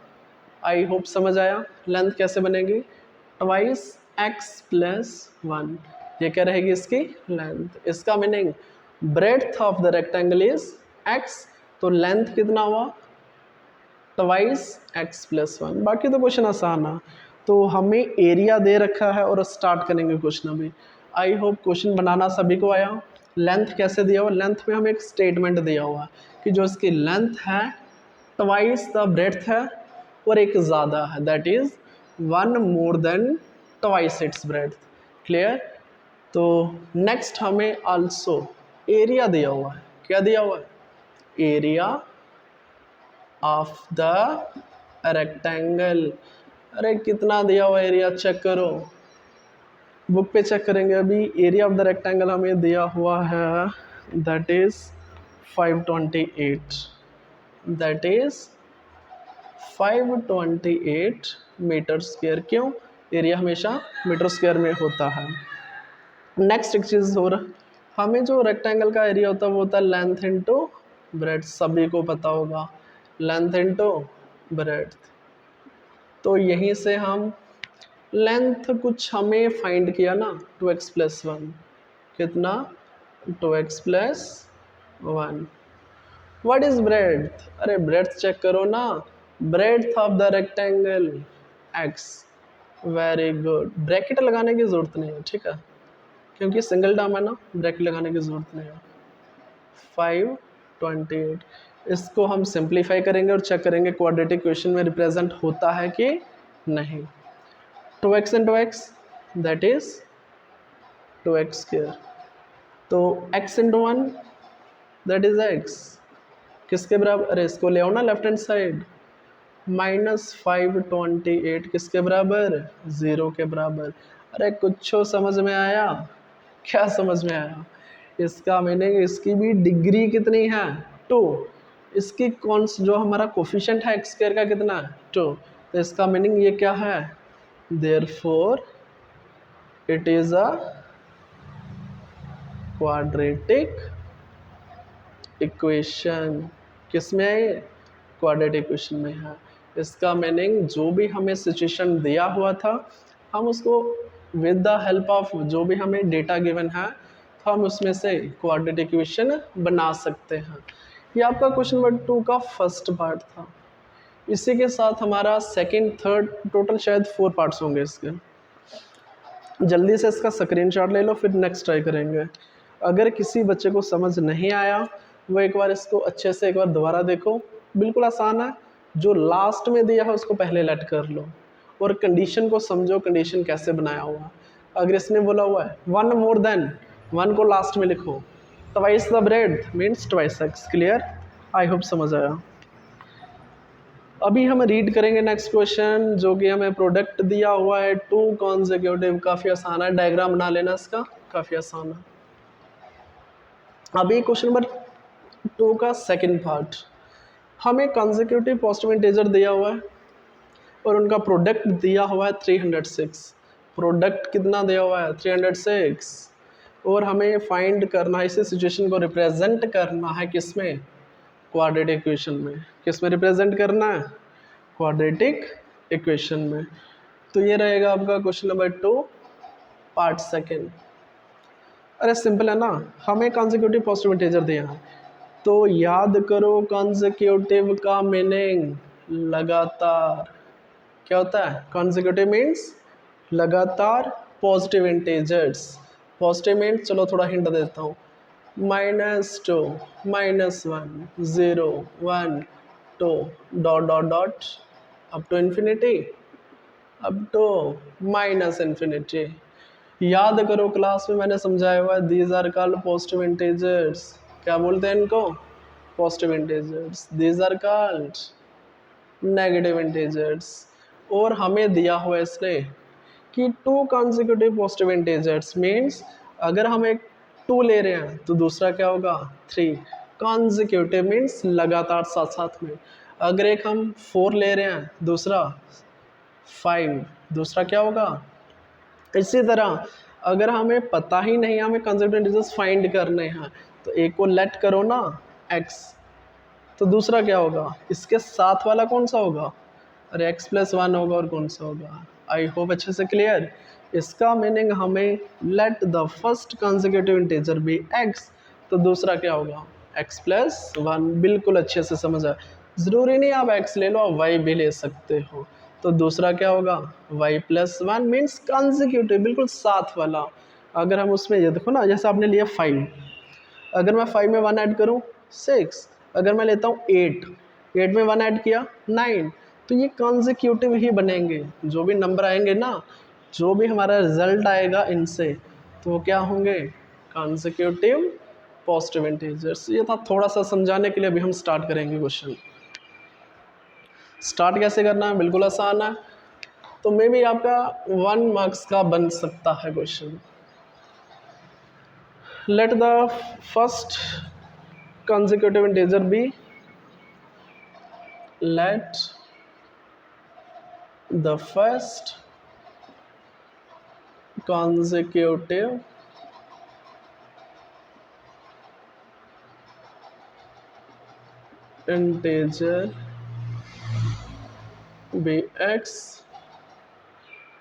आई होप समझ आया। लेंथ कैसे बनेगी? ट्वाइस एक्स प्लस 1, ये क्या रहेगी इसकी लेंथ। इसका meaning breadth of the rectangle is x, तो लेंथ कितना हुआ? Twice x plus 1। बाकी तो क्वेश्चन आसान है। तो हमें एरिया दे रखा है और स्टार्ट करेंगे क्वेश्चन अभी। आई होप क्वेश्चन बनाना सभी को आया। लेंथ कैसे दिया हुआ? लेंथ में हमें एक स्टेटमेंट दिया हुआ कि जो इसकी लेंथ है ट्वाइस द ब्रेड्थ है और एक ज़्यादा है, that is 1 more than twice its breadth. Clear? तो नेक्स्ट हमें आल्सो एरिया दिया हुआ है। क्या दिया हुआ है? Area of the rectangle. अरे कितना दिया हुआ एरिया चेक करो, बुक पे चेक करेंगे अभी। एरिया ऑफ द रेक्टेंगल हमें दिया हुआ है, that is 528, that is 528 metre square. क्यों? एरिया हमेशा मीटर स्क्वायर में होता है। नेक्स्ट एक चीज़ हो रहा, हमें जो रेक्टेंगल का एरिया होता है वो होता है लेंथ इंटू ब्रेड्थ। सभी को पता होगा लेंथ इंटू ब्रेड्थ। तो यहीं से हम लेंथ कुछ हमें फाइंड किया ना 2x प्लस 1, कितना? 2x plus 1। What is breadth? अरे ब्रेड्थ चेक करो ना, breadth of the rectangle x। Very good. Bracket लगाने की जरूरत नहीं है, ठीक है, क्योंकि सिंगल टर्म है ना, ब्रैकेट लगाने की जरूरत नहीं है। 528, इसको हम सिंप्लीफाई करेंगे और चेक करेंगे क्वाड्रेटिक इक्वेशन में रिप्रेजेंट होता है कि नहीं। 2x into x, that is 2x square, तो x into 1, that is x, किसके बराबर? अरे इसको ले आओ ना लेफ्ट हैंड साइड। -528 किसके बराबर? 0 के बराबर। अरे कुछ समझ में आया? क्या समझ में आया? इसका मीनिंग इसकी भी डिग्री कितनी है? 2। इसकी कौन जो हमारा कोफिशिएंट है एक्स स्क्वायर का कितना है? 2। तो इसका मीनिंग ये क्या है? Therefore, it is a quadratic equation। किसमें है ये? क्वाड्रेटिक इक्वेशन में है। इसका मीनिंग जो भी हमें सिचुएशन दिया हुआ था, हम उसको विद द हेल्प ऑफ जो भी हमें डेटा गिवन है, तो हम उसमें से क्वाड्रेटिक इक्वेशन बना सकते हैं। ये आपका क्वेश्चन नंबर 2 का फर्स्ट पार्ट था। इसी के साथ हमारा सेकंड, थर्ड, टोटल शायद 4 पार्ट्स होंगे इसके। जल्दी से इसका स्क्रीनशॉट ले लो, फिर नेक्स्ट ट्राई करेंगे। अगर किसी बच्चे को समझ नहीं आया, वो एक बार इसको अच्छे से एक बार दोबारा देखो। बिल्कुल आसान है, जो लास्ट में दिया है उसको पहले लेट कर लो और कंडीशन को समझो, कंडीशन कैसे बनाया हुआ। अगर इसने बोला हुआ है 1 मोर देन, 1 को लास्ट में लिखो, twice the bread means twice x. Clear? I hope समझ आया। अभी हम रीड करेंगे नेक्स्ट क्वेश्चन, जो कि हमें प्रोडक्ट दिया हुआ है 2 कॉन्जिक्यूटिव। काफ़ी आसान है, डायग्राम बना लेना इसका, काफ़ी आसान है। अभी क्वेश्चन नंबर 2 का सेकंड पार्ट, हमें कॉन्जिक्यूटिव पॉजिटिव इंटीजर दिया हुआ है और उनका प्रोडक्ट दिया हुआ है 306। प्रोडक्ट कितना दिया हुआ है? 306। और हमें फाइंड करना है, इसी सिचुएशन को रिप्रेजेंट करना है किसमें? क्वाड्रेटिक इक्वेशन में। किस में रिप्रेजेंट करना है? क्वाड्रेटिक इक्वेशन में। तो ये रहेगा आपका क्वेश्चन नंबर 2 पार्ट सेकंड। अरे सिंपल है ना, हमें कॉन्जिक्यूटिव पॉजिटिव इंटीजर दिया है, तो याद करो कॉन्जिक्यूटिव का मीनिंग लगातार। क्या होता है? कॉन्जिक्यूटिव मीन्स लगातार पॉजिटिव इंटीजर्स। पॉजिटिव मीन्स, चलो थोड़ा हिंट देता हूँ, -2, -1, 0, 1, 2, dot dot dot up to infinity, up to minus infinity. याद करो क्लास में मैंने समझाया हुआ है, these are called positive integers. क्या बोलते हैं इनको? Positive integers. These are called negative integers. और हमें दिया हुआ है इसने कि 2 कॉन्जिक्यूटिव पॉजिटिव इंटीजर्स मीन्स अगर हम एक 2 ले रहे हैं तो दूसरा क्या होगा? 3। कॉन्जिक्यूटिव मीन्स लगातार साथ साथ में। अगर एक हम 4 ले रहे हैं, दूसरा 5, दूसरा क्या होगा? इसी तरह अगर हमें पता ही नहीं, हमें कॉन्जिक्यूटिव इंटीजर्स फाइंड करने हैं, तो एक को लेट करो ना x, तो दूसरा क्या होगा? इसके साथ वाला कौन सा होगा? अरे x+1 होगा, और कौन सा होगा? आई होप अच्छे से क्लियर। इसका मीनिंग हमें let the first consecutive integer be x, तो दूसरा क्या होगा? x+1। बिल्कुल अच्छे से समझा। ज़रूरी नहीं आप x ले लो, आप y भी ले सकते हो। तो दूसरा क्या होगा? y+1 मीन्स कॉन्जिक्यूटिव, बिल्कुल साथ वाला। अगर हम उसमें ये देखो ना, जैसे आपने लिया 5, अगर मैं 5 में 1 ऐड करूँ 6, अगर मैं लेता हूँ 8, 8 में 1 ऐड किया 9, तो ये कॉन्जिक्यूटिव ही बनेंगे। जो भी नंबर आएंगे ना, जो भी हमारा रिजल्ट आएगा इनसे, तो वो क्या होंगे? Consecutive positive integers. ये था थोड़ा सा समझाने के लिए। अभी हम स्टार्ट करेंगे क्वेश्चन। स्टार्ट कैसे करना है? बिल्कुल आसान है। तो मे भी आपका 1 मार्क्स का बन सकता है question. Late the first consecutive integer be, let the first consecutive integer be x।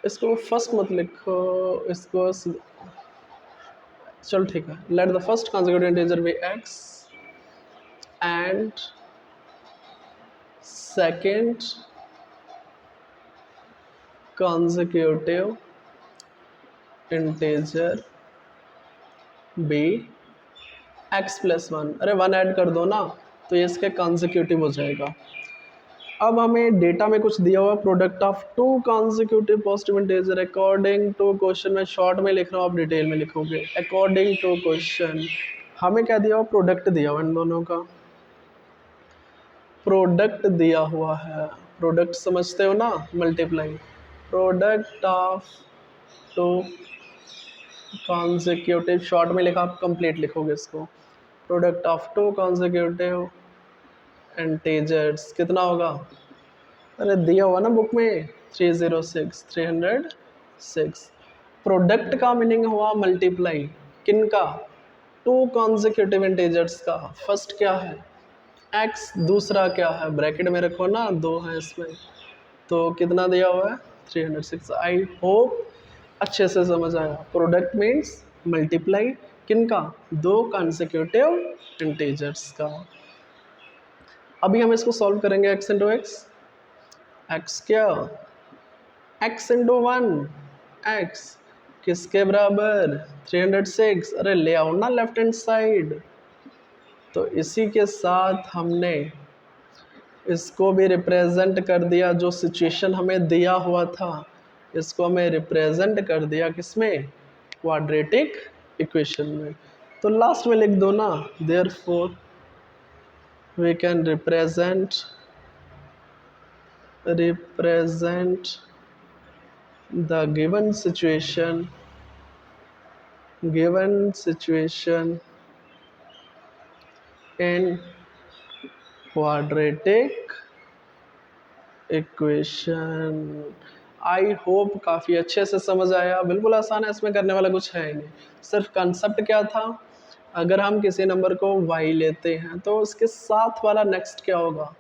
इसको फर्स्ट मत लिखो, इसको चल ठीक है। Late the first consecutive integer be x and second consecutive integer be x+1। अरे 1 ऐड कर दो ना, तो ये इसके कॉन्जिक्यूटिव हो जाएगा। अब हमें डेटा में कुछ दिया हुआ, product of 2 consecutive positive integer according to question. में शॉर्ट में लिख रहा हूँ, आप डिटेल में लिखोगे। अकॉर्डिंग टू क्वेश्चन हमें क्या दिया हुआ? प्रोडक्ट दिया हुआ, इन दोनों का प्रोडक्ट दिया हुआ है। प्रोडक्ट समझते हो ना? Multiply. Product of 2 consecutive, short में लिखा, आप कंप्लीट लिखोगे इसको। प्रोडक्ट ऑफ 2 कॉन्जिक्यूटिव इंटीजर्स कितना होगा? अरे दिया हुआ ना बुक में 306। प्रोडक्ट का मीनिंग हुआ मल्टीप्लाई। किन का? 2 कॉन्जिक्यूटिव इंटीजर्स का। फर्स्ट क्या है? x, दूसरा क्या है? ब्रैकेट में रखो ना, 2 है इसमें, तो कितना दिया हुआ है? 306। आई होप अच्छे से समझ आया। प्रोडक्ट मीन्स मल्टीप्लाई किन का? 2 कॉन्जिक्यूटिव इंटीजर्स का। अभी हम इसको सॉल्व करेंगे। x इंटू एक्स, x क्या? x इंटू 1 x किसके बराबर? 306। अरे ले आओ ना लेफ्ट हैंड साइड। तो इसी के साथ हमने इसको भी रिप्रेजेंट कर दिया, जो सिचुएशन हमें दिया हुआ था इसको हमें रिप्रेजेंट कर दिया किसमें, क्वाड्रेटिक इक्वेशन में। तो लास्ट में लिख दो ना, therefore we can represent the given situation in quadratic equation. I hope काफ़ी अच्छे से समझ आया। बिल्कुल आसान है, इसमें करने वाला कुछ है ही नहीं। सिर्फ कंसेप्ट क्या था, अगर हम किसी नंबर को y लेते हैं तो उसके साथ वाला नेक्स्ट क्या होगा,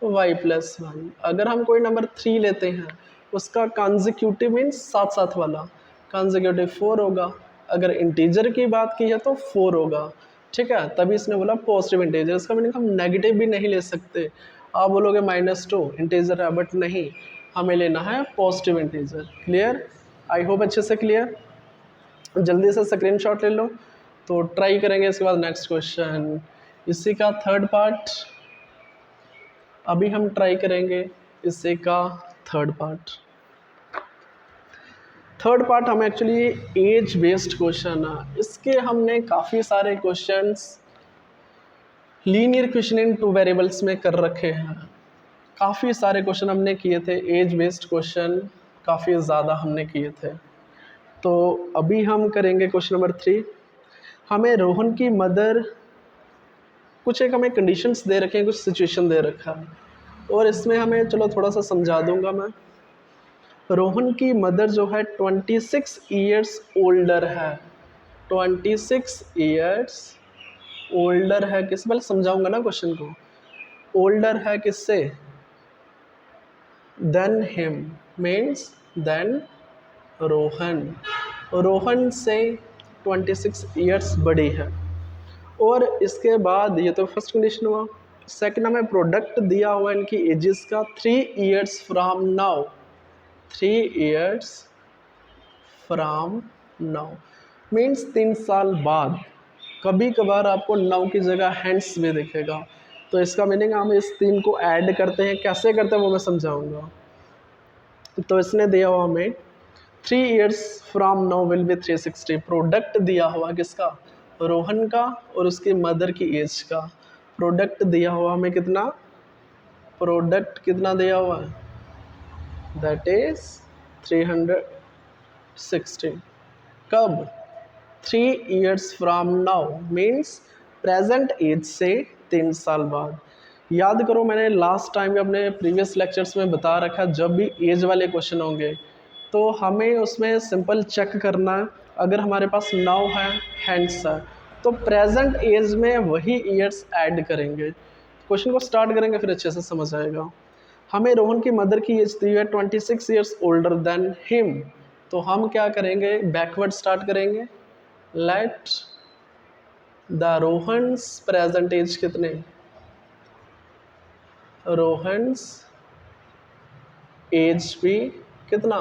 y+1। अगर हम कोई नंबर 3 लेते हैं, उसका कंसेक्यूटिव मीन्स साथ साथ वाला, कंसेक्यूटिव 4 होगा। अगर इंटीजर की बात की है तो 4 होगा, ठीक है। तभी इसने बोला पॉजिटिव इंटीजर। इसका मीनिंग हम नेगेटिव भी नहीं ले सकते। आप बोलोगे -2 इंटीजर है, बट नहीं, हमें लेना है positive integer. Clear? I hope अच्छे से क्लियर। जल्दी से स्क्रीनशॉट ले लो। तो ट्राई करेंगे इसके बाद नेक्स्ट क्वेश्चन, इसी का थर्ड पार्ट अभी हम ट्राई करेंगे। इसी का थर्ड पार्ट हम एक्चुअली एज बेस्ड क्वेश्चन है, इसके हमने काफ़ी सारे questions linear question in 2 variables में कर रखे हैं। काफ़ी सारे क्वेश्चन हमने किए थे, एज बेस्ड क्वेश्चन काफ़ी ज़्यादा हमने किए थे। तो अभी हम करेंगे क्वेश्चन नंबर 3। हमें रोहन की मदर, कुछ एक हमें कंडीशंस दे रखे हैं, कुछ सिचुएशन दे रखा है, और इसमें हमें चलो थोड़ा सा समझा दूंगा मैं। रोहन की मदर जो है 26 ईयर्स ओल्डर है, 26 ईयर्स ओल्डर है किस, पहले समझाऊंगा ना क्वेश्चन को। ओल्डर है किससे, than him means than Rohan से 26 ईयर्स बड़ी है। और इसके बाद ये तो फर्स्ट कंडीशन हुआ। सेकंड हमें प्रोडक्ट दिया हुआ है इनकी एजेस का 3 years from now, 3 years from now means 3 साल बाद। कभी कभार आपको नाउ की जगह हैंड्स भी दिखेगा, तो इसका मीनिंग हम इस 3 को ऐड करते हैं, कैसे करते हैं वो मैं समझाऊंगा। तो इसने दिया हुआ हमें 3 years from now will be 360। Product दिया हुआ किसका, रोहन का और उसकी मदर की एज का। प्रोडक्ट दिया हुआ हमें कितना, प्रोडक्ट कितना दिया हुआ है, दैट इज 360। कब, 3 years from now means present age से 3 साल बाद। याद करो, मैंने लास्ट टाइम भी अपने प्रीवियस लेक्चर्स में बता रखा, जब भी एज वाले क्वेश्चन होंगे तो हमें उसमें सिंपल चेक करना है। अगर हमारे पास नाउ है, हैंड्स है, तो प्रेजेंट एज में वही ईयर्स ऐड करेंगे। क्वेश्चन को स्टार्ट करेंगे फिर अच्छे से समझ आएगा। हमें रोहन की मदर की एज दी है 26 ईयर्स ओल्डर देन हिम, तो हम क्या करेंगे, बैकवर्ड स्टार्ट करेंगे। Let the Rohan's present age कितने, रोहन्स एज भी कितना,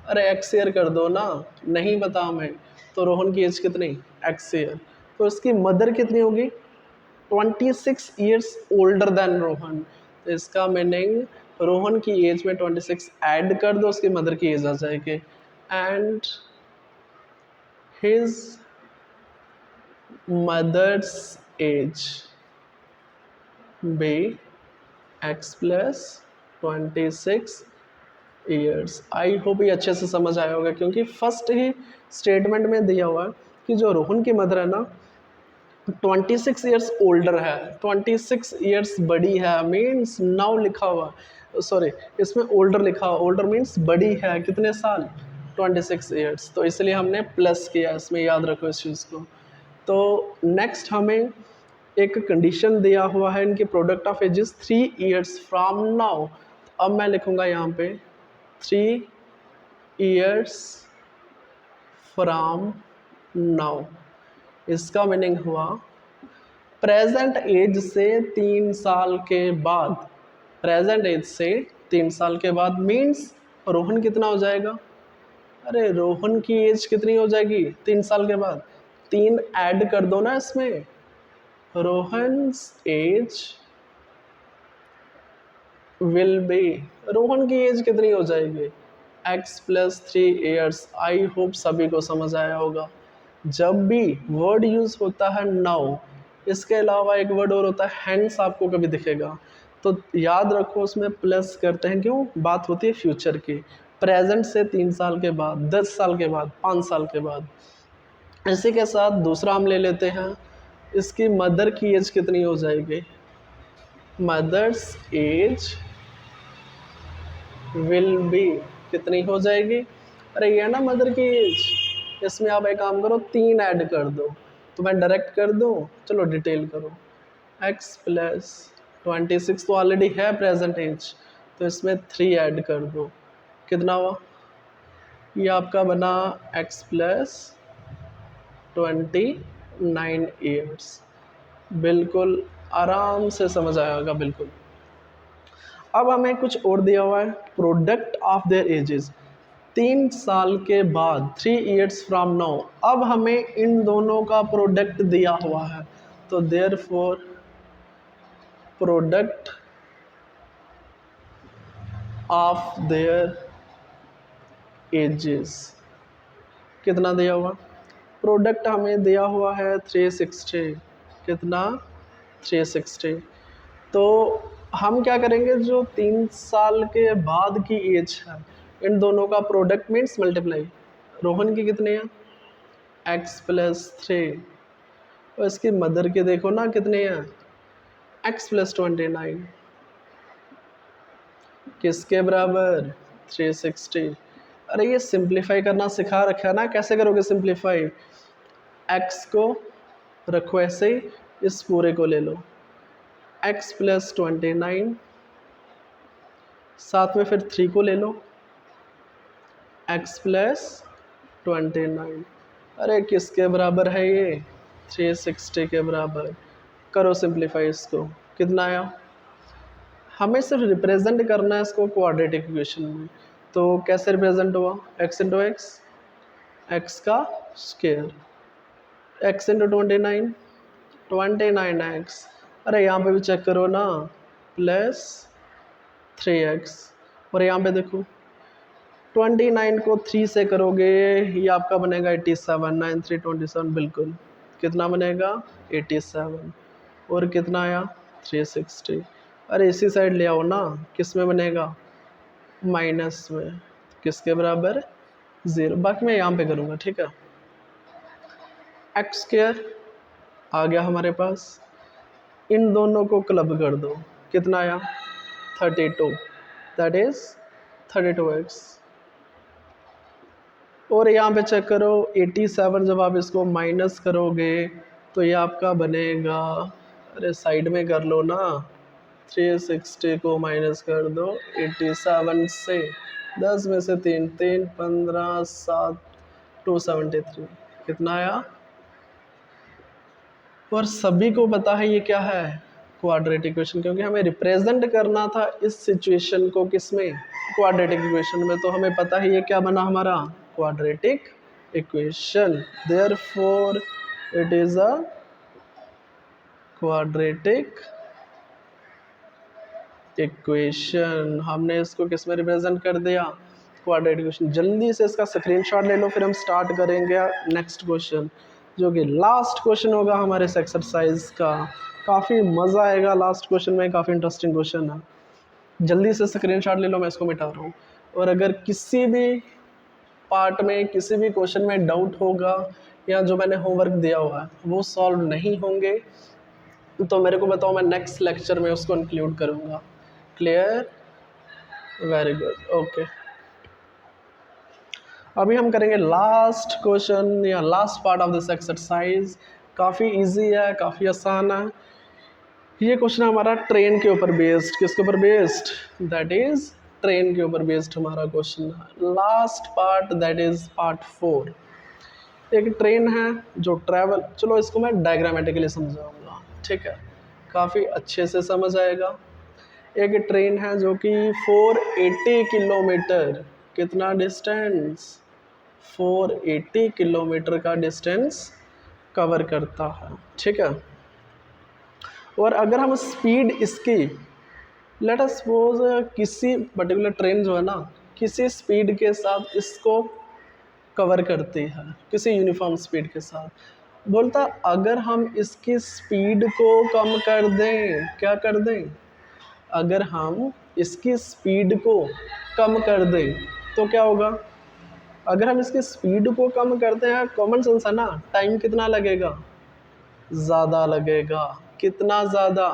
अरे एक्स ईयर कर दो ना, नहीं पता हमें, तो रोहन की एज कितनी, एक्स ईयर। तो इसकी मदर कितनी होगी, 26 ईयर्स ओल्डर देन रोहन। तो इसका मीनिंग रोहन की एज में 26 ऐड कर दो, उसकी मदर की एज आ जाएगी। And his mother's age be x plus 26 years. I hope ये अच्छे से समझ आया होगा, क्योंकि फर्स्ट ही स्टेटमेंट में दिया हुआ है कि जो रोहन की मदर है ना 26 ईयर्स ओल्डर है, 26 ईयर्स बड़ी है, मीन्स नाउ लिखा हुआ, सॉरी इसमें ओल्डर लिखा हुआ, ओल्डर मीन्स बड़ी है कितने साल, 26 ईयर्स। तो इसलिए हमने प्लस किया, इसमें याद रखो इस चीज़ को। तो नेक्स्ट हमें एक कंडीशन दिया हुआ है इनके product of ages 3 years from now. अब मैं लिखूंगा यहाँ पे 3 ईयर्स फ्रॉम नाउ। इसका मीनिंग हुआ प्रेजेंट एज से 3 साल के बाद, प्रेजेंट एज से 3 साल के बाद मीन्स रोहन कितना हो जाएगा, अरे रोहन की एज कितनी हो जाएगी 3 साल के बाद, 3 ऐड कर दो ना इसमें। Rohan's age will be, Rohan की एज कितनी हो जाएगी, x plus 3 years. I hope सभी को समझ आया होगा। जब भी वर्ड यूज़ होता है नाउ, इसके अलावा एक वर्ड और होता है हैंस, आपको कभी दिखेगा तो याद रखो उसमें प्लस करते हैं, क्यों? बात होती है फ्यूचर की, प्रेजेंट से 3 साल के बाद, 10 साल के बाद, 5 साल के बाद। इसी के साथ दूसरा हम ले लेते हैं, इसकी मदर की एज कितनी हो जाएगी? मदर्स एज विल बी कितनी हो जाएगी? अरे ये ना मदर की एज, इसमें आप एक काम करो 3 ऐड कर दो, तो मैं डायरेक्ट कर दूँ? चलो डिटेल करो। x प्लस 26 तो ऑलरेडी है प्रेजेंट एज, तो इसमें 3 ऐड कर दो, कितना हुआ? ये आपका बना x प्लस 29 ईयर्स। बिल्कुल आराम से समझ आएगा, बिल्कुल। अब हमें कुछ और दिया हुआ है, प्रोडक्ट ऑफ देयर एजेस, 3 साल के बाद, 3 ईयर्स फ्रॉम नाउ। अब हमें इन दोनों का प्रोडक्ट दिया हुआ है, तो therefore product of their edges कितना दिया हुआ? प्रोडक्ट हमें दिया हुआ है 360, कितना? 360। तो हम क्या करेंगे, जो 3 साल के बाद की एज है, इन दोनों का प्रोडक्ट मीन्स मल्टीप्लाई। रोहन की कितने हैं? x प्लस 3, और इसकी मदर के देखो ना कितने हैं? x प्लस 29, किसके बराबर? 360। अरे ये सिंप्लीफाई करना सिखा रखा है ना, कैसे करोगे सिंप्लीफाई? x को रखो ऐसे ही, इस पूरे को ले लो, x प्लस 29, साथ में फिर 3 को ले लो, x प्लस 29। अरे किसके बराबर है ये? 360 के बराबर। करो सिंप्लीफाई इसको, कितना आया? हमें सिर्फ रिप्रेजेंट करना है इसको क्वाड्रेटिक इक्वेशन में, तो कैसे रिप्रेजेंट हुआ? x इंटू एक्स, एक्स का स्क्वायर, x इंटू 29, 29x। अरे यहाँ पे भी चेक करो ना, प्लस 3x, और यहाँ पे देखो 29 को 3 से करोगे, ये आपका बनेगा 87, 9 3 27, बिल्कुल। कितना बनेगा? 87, और कितना आया? 360। अरे इसी साइड ले आओ ना, किस में बनेगा? माइनस में, किसके बराबर? 0। बाकी मैं यहाँ पे करूँगा, ठीक है। एक्स स्क्वायर आ गया हमारे पास, इन दोनों को क्लब कर दो, कितना आया? 32, दैट इज 32x। और यहाँ पे चेक करो 87, जब आप इसको माइनस करोगे तो ये आपका बनेगा, अरे साइड में कर लो ना, 360 को माइनस कर दो 87 से, 10 में से 3 3 15 7 273, कितना आया? और सभी को पता है ये क्या है? क्वाड्रेटिक इक्वेशन, क्योंकि हमें रिप्रेजेंट करना था इस सिचुएशन को, किसमें? क्वाड्रेटिक इक्वेशन में। तो हमें पता है ये क्या बना हमारा? Quadratic equation. Therefore it is a quadratic equation. हमने इसको किस में रिप्रेजेंट कर दिया? Quadratic equation. जल्दी से इसका स्क्रीनशॉट ले लो, फिर हम स्टार्ट करेंगे नेक्स्ट क्वेश्चन, जो कि लास्ट क्वेश्चन होगा हमारे इस एक्सरसाइज का। काफ़ी मज़ा आएगा लास्ट क्वेश्चन में, काफ़ी इंटरेस्टिंग क्वेश्चन है। जल्दी से स्क्रीनशॉट ले लो, मैं इसको मिटा रहा हूँ। और अगर किसी भी पार्ट में, किसी भी क्वेश्चन में डाउट होगा, या जो मैंने होमवर्क दिया हुआ है वो सॉल्व नहीं होंगे, तो मेरे को बताओ, मैं नेक्स्ट लेक्चर में उसको इंक्लूड करूँगा। क्लियर? Very good, okay. अभी हम करेंगे लास्ट क्वेश्चन या last part of this exercise. काफ़ी इजी है, काफ़ी आसान है। ये क्वेश्चन हमारा ट्रेन के ऊपर बेस्ड, किसके ऊपर बेस्ड? दैट इज ट्रेन के ऊपर बेस्ड हमारा क्वेश्चन है। Last part that is part 4। एक ट्रेन है जो ट्रैवल, चलो इसको मैं डायग्रामेटिकली समझाऊंगा, ठीक है, काफ़ी अच्छे से समझ आएगा। एक ट्रेन है जो कि 480 किलोमीटर, कितना डिस्टेंस? 480 किलोमीटर का डिस्टेंस कवर करता है, ठीक है। और अगर हम स्पीड इसकी, लेट अस सपोज किसी पर्टिकुलर ट्रेन जो है ना, किसी स्पीड के साथ इसको कवर करती है, किसी यूनिफॉर्म स्पीड के साथ। बोलता अगर हम इसकी स्पीड को कम कर दें, क्या कर दें, अगर हम इसकी स्पीड को कम कर दें तो क्या होगा, अगर हम इसकी स्पीड को कम करते हैं, कॉमन सेंस है ना, टाइम कितना लगेगा, ज़्यादा लगेगा। कितना ज़्यादा,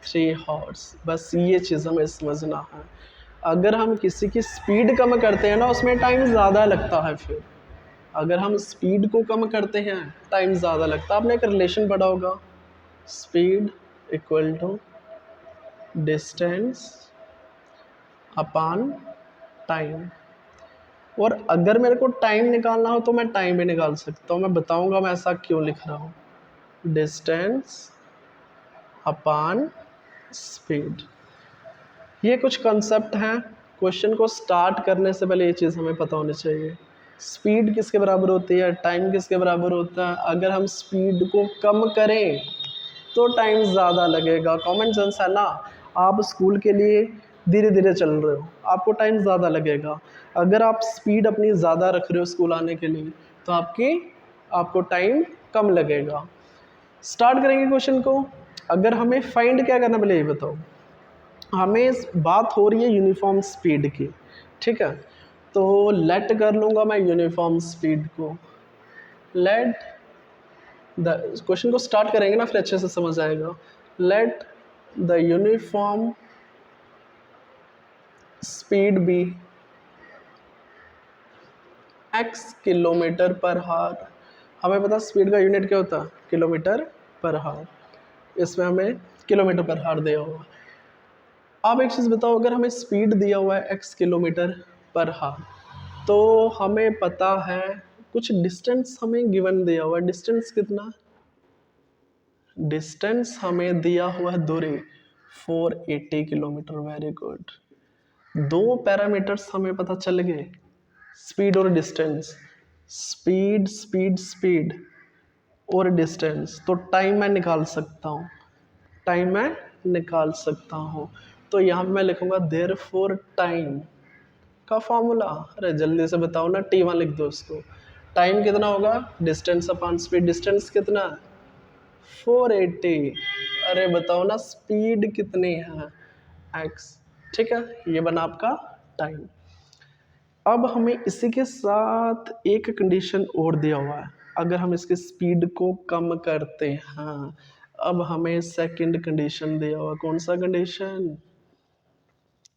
3 हॉर्स। बस ये चीज़ हमें समझना है। अगर हम किसी की स्पीड कम करते हैं ना, उसमें टाइम ज़्यादा लगता है। फिर अगर हम स्पीड को कम करते हैं, टाइम ज़्यादा लगता है। आपने एक रिलेशन पढ़ा होगा, speed equal to distance upon time. और अगर मेरे को टाइम निकालना हो तो मैं टाइम भी निकाल सकता हूँ। मैं बताऊंगा मैं ऐसा क्यों लिख रहा हूँ। डिस्टेंस अपॉन स्पीड, ये कुछ कंसेप्ट हैं। क्वेश्चन को स्टार्ट करने से पहले ये चीज़ हमें पता होनी चाहिए। स्पीड किसके बराबर होती है, टाइम किसके बराबर होता है। अगर हम स्पीड को कम करें तो टाइम ज़्यादा लगेगा। कॉमन सेंस है ना। आप स्कूल के लिए धीरे धीरे चल रहे हो, आपको टाइम ज़्यादा लगेगा। अगर आप स्पीड अपनी ज़्यादा रख रहे हो स्कूल आने के लिए, तो आपको टाइम कम लगेगा। स्टार्ट करेंगे क्वेश्चन को। अगर हमें फाइंड क्या करना, पहले ये बताओ। हमें बात हो रही है यूनिफॉर्म स्पीड की, ठीक है। तो लेट कर लूँगा मैं यूनिफॉर्म स्पीड को। लेट द क्वेश्चन को स्टार्ट करेंगे ना, फिर अच्छे से समझ आएगा। Let the uniform speed be x kilometre per hour. हमें पता स्पीड का यूनिट क्या होता है, किलोमीटर पर हार। इसमें हमें किलोमीटर पर हार दिया हुआ। आप एक चीज़ बताओ, अगर हमें स्पीड दिया हुआ है x किलोमीटर पर हार, तो हमें पता है कुछ डिस्टेंस हमें गिवन दिया हुआ है। डिस्टेंस कितना, डिस्टेंस हमें दिया हुआ है दूरी 480 किलोमीटर। Very good. दो पैरामीटर्स हमें पता चल गए, स्पीड और डिस्टेंस। स्पीड स्पीड स्पीड और डिस्टेंस। तो टाइम मैं निकाल सकता हूँ, टाइम मैं निकाल सकता हूँ। तो यहाँ मैं लिखूंगा देयरफॉर टाइम का फॉर्मूला। अरे जल्दी से बताओ ना, T1 लिख दो इसको। टाइम कितना होगा, डिस्टेंस अपॉन स्पीड। डिस्टेंस कितना, 480। अरे बताओ ना स्पीड कितनी है, x। ठीक है, ये बना आपका टाइम। अब हमें इसी के साथ एक कंडीशन और दिया हुआ है। अगर हम इसकी स्पीड को कम करते हैं, अब हमें सेकंड कंडीशन दिया हुआ। कौन सा कंडीशन,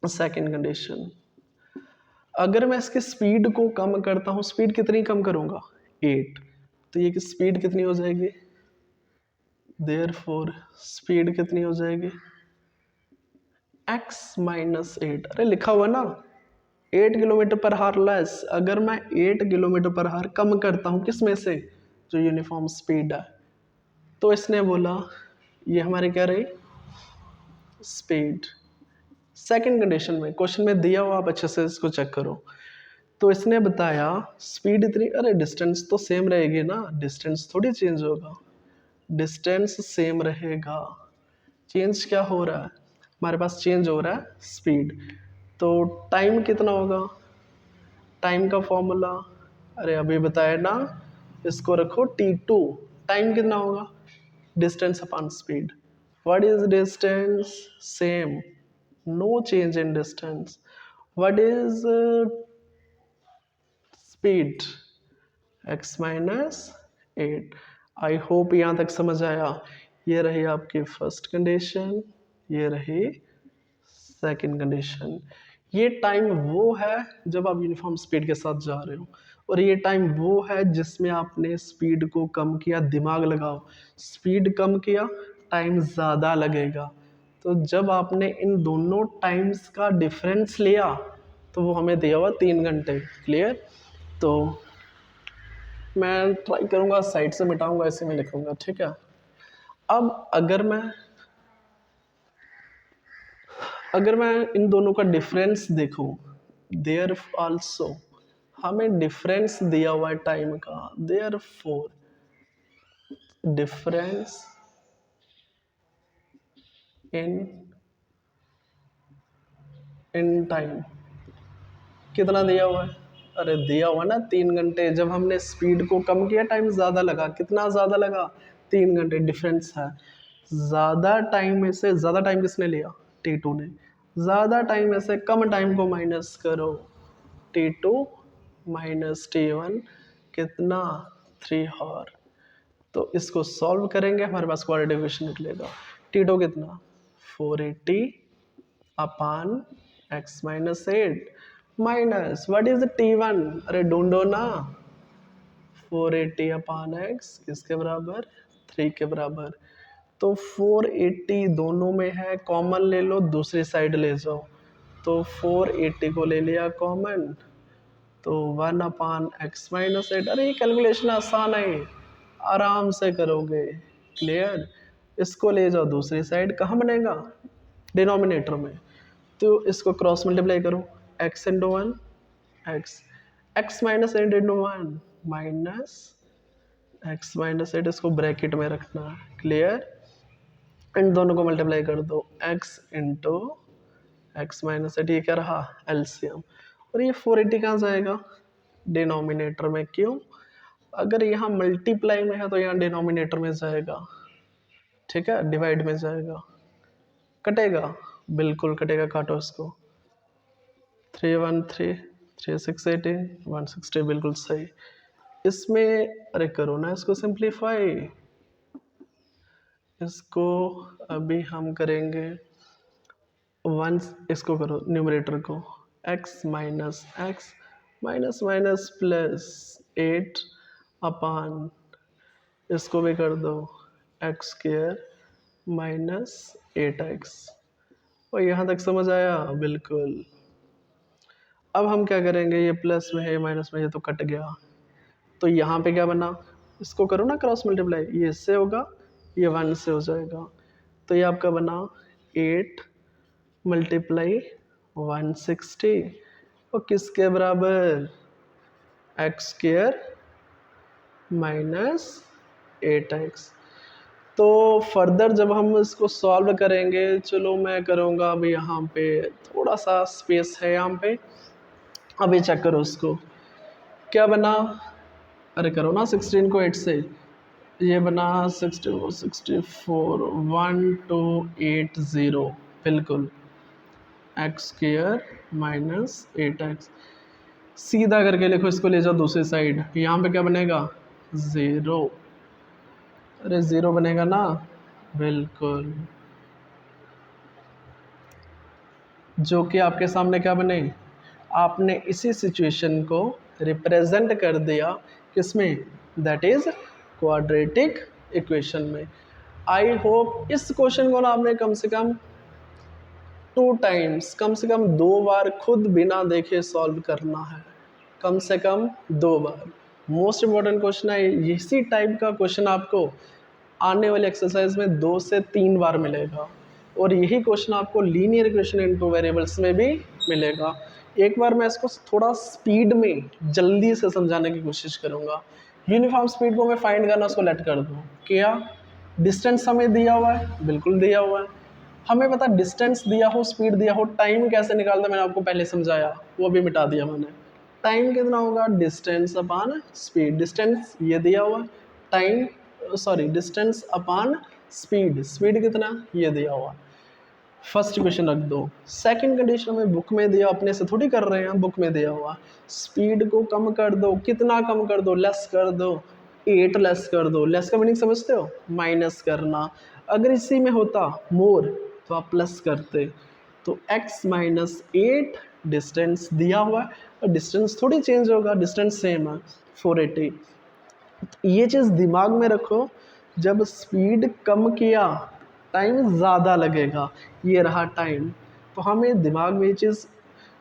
सेकंड कंडीशन। अगर मैं इसकी स्पीड को कम करता हूँ, स्पीड कितनी कम करूँगा, 8, तो ये की स्पीड कितनी हो जाएगी, देयरफॉर स्पीड कितनी हो जाएगी, x माइनस 8। अरे लिखा हुआ ना 8 किलोमीटर पर हार लेस। अगर मैं 8 किलोमीटर पर हार कम करता हूँ, किस में से, जो यूनिफॉर्म स्पीड है। तो इसने बोला ये हमारी क्या रही, स्पीड। सेकंड कंडीशन में, क्वेश्चन में दिया हुआ, आप अच्छे से इसको चेक करो। तो इसने बताया स्पीड इतनी, अरे डिस्टेंस तो सेम रहेगी ना, डिस्टेंस थोड़ी चेंज होगा, डिस्टेंस सेम रहेगा। चेंज क्या हो रहा है, हमारे पास चेंज हो रहा है स्पीड। तो टाइम कितना होगा, टाइम का फॉर्मूला, अरे अभी बताया ना, इसको रखो T2। टाइम कितना होगा, distance upon speed. What is distance, same, no change in distance. What is speed, x minus 8। I hope यहाँ तक समझ आया। ये रही आपकी फर्स्ट कंडीशन, ये रही सेकंड कंडीशन। ये टाइम वो है जब आप यूनिफॉर्म स्पीड के साथ जा रहे हो, और ये टाइम वो है जिसमें आपने स्पीड को कम किया। दिमाग लगाओ, स्पीड कम किया, टाइम ज़्यादा लगेगा। तो जब आपने इन दोनों टाइम्स का डिफरेंस लिया, तो वो हमें दिया हुआ 3 घंटे। क्लियर। तो मैं ट्राई करूँगा साइड से मिटाऊंगा, ऐसे में लिखूंगा, ठीक है। अब अगर मैं इन दोनों का डिफरेंस देखूं, देयर आल्सो, हमें डिफरेंस दिया हुआ है टाइम का, therefore difference in time कितना दिया हुआ है? अरे दिया हुआ ना 3 घंटे। जब हमने स्पीड को कम किया टाइम ज़्यादा लगा। कितना ज़्यादा लगा? 3 घंटे। डिफरेंस है। ज़्यादा टाइम में से ज़्यादा टाइम किसने लिया? T2 ने। ज़्यादा टाइम में से कम टाइम को माइनस करो। T2 माइनस T1 कितना? 3 हॉर। तो इसको सॉल्व करेंगे, हमारे पास क्वाड्रेटिक इक्वेशन निकलेगा। T2 कितना? 480 अपान x minus 8 minus what is T1? अरे ढूंढो ना। 480 अपान x किसके बराबर? 3 के बराबर। तो 480 दोनों में है, कॉमन ले लो, दूसरी साइड ले जाओ। तो 480 को ले लिया कॉमन, तो 1 अपान एक्स माइनस 8। अरे ये कैलकुलेशन आसान है, आराम से करोगे। क्लियर? इसको ले जाओ दूसरी साइड, कहाँ बनेगा? डिनोमिनेटर में। तो इसको क्रॉस मल्टीप्लाई करो, x into 1 x, x minus 8 into 1 minus x minus 8, इसको ब्रैकेट में रखना। क्लियर? इन दोनों को मल्टीप्लाई कर दो, x इंटू एक्स माइनस 8, ये क्या रहा? एलसीएम। और ये 480 कहाँ जाएगा? डिनोमिनेटर में। क्यों? अगर यहाँ मल्टीप्लाई में है तो यहाँ डिनोमिनेटर में जाएगा। ठीक है, डिवाइड में जाएगा। कटेगा? बिल्कुल कटेगा, काटो इसको। 313 3618 160, बिल्कुल सही। इसमें अरे करो ना इसको सिंप्लीफाई। इसको अभी हम करेंगे 1, इसको करो न्यूमरेटर को, x minus x minus minus plus 8 अपान, इसको भी कर दो एक्स स्क्वायर माइनस 8x। और यहाँ तक समझ आया? बिल्कुल। अब हम क्या करेंगे, ये प्लस में है, माइनस में है, तो कट गया। तो यहाँ पे क्या बना? इसको करो ना क्रॉस मल्टीप्लाई, ये इससे होगा, ये 1 से हो जाएगा। तो ये आपका बना 8 मल्टीप्लाई 160, और किसके बराबर? X square minus 8x। तो फर्दर जब हम इसको सॉल्व करेंगे, चलो मैं करूँगा अभी यहाँ पे थोड़ा सा स्पेस है यहाँ पे, अभी चेक करो इसको क्या बना। अरे करो ना 16 को 8 से, ये बना 64 1280, बिल्कुल एक्स स्क्वायर माइनस 8x। सीधा करके लिखो, इसको ले जाओ दूसरी साइड, यहाँ पे क्या बनेगा? 0। अरे 0 बनेगा ना, बिल्कुल, जो कि आपके सामने क्या बने? आपने इसी सिचुएशन को रिप्रेजेंट कर दिया किसमें? दैट इज क्वाड्रेटिक इक्वेशन में। आई होप इस क्वेश्चन को ना आपने कम से कम 2 टाइम्स, कम से कम 2 बार खुद बिना देखे सॉल्व करना है, कम से कम 2 बार। मोस्ट इम्पॉर्टेंट क्वेश्चन है, इसी टाइप का क्वेश्चन आपको आने वाले एक्सरसाइज में 2 से 3 बार मिलेगा, और यही क्वेश्चन आपको लीनियर इक्वेशन इनटू वेरिएबल्स में भी मिलेगा। एक बार मैं इसको थोड़ा स्पीड में जल्दी से समझाने की कोशिश करूँगा। यूनिफॉर्म स्पीड को मैं फाइंड करना, उसको लेट कर दूँ। क्या डिस्टेंस हमें दिया हुआ है? बिल्कुल दिया हुआ है। हमें पता डिस्टेंस दिया हो, स्पीड दिया हो, टाइम कैसे निकालता मैंने आपको पहले समझाया, वो भी मिटा दिया मैंने। टाइम कितना होगा? डिस्टेंस अपान स्पीड। डिस्टेंस ये दिया हुआ, टाइम सॉरी डिस्टेंस अपान स्पीड, स्पीड कितना? ये दिया हुआ। फर्स्ट इक्वेशन रख दो। सेकंड कंडीशन में बुक में दिया, अपने से थोड़ी कर रहे हैं, बुक में दिया हुआ। स्पीड को कम कर दो, कितना कम कर दो? लेस कर दो, 8 लेस कर दो। लेस का मीनिंग समझते हो? माइनस करना। अगर इसी में होता मोर तो आप प्लस करते। तो x माइनस 8 डिस्टेंस दिया हुआ है, और डिस्टेंस थोड़ी चेंज होगा, डिस्टेंस सेम है 480। ये चीज़ दिमाग में रखो, जब स्पीड कम किया टाइम ज़्यादा लगेगा, ये रहा टाइम। तो हमें दिमाग में ये चीज़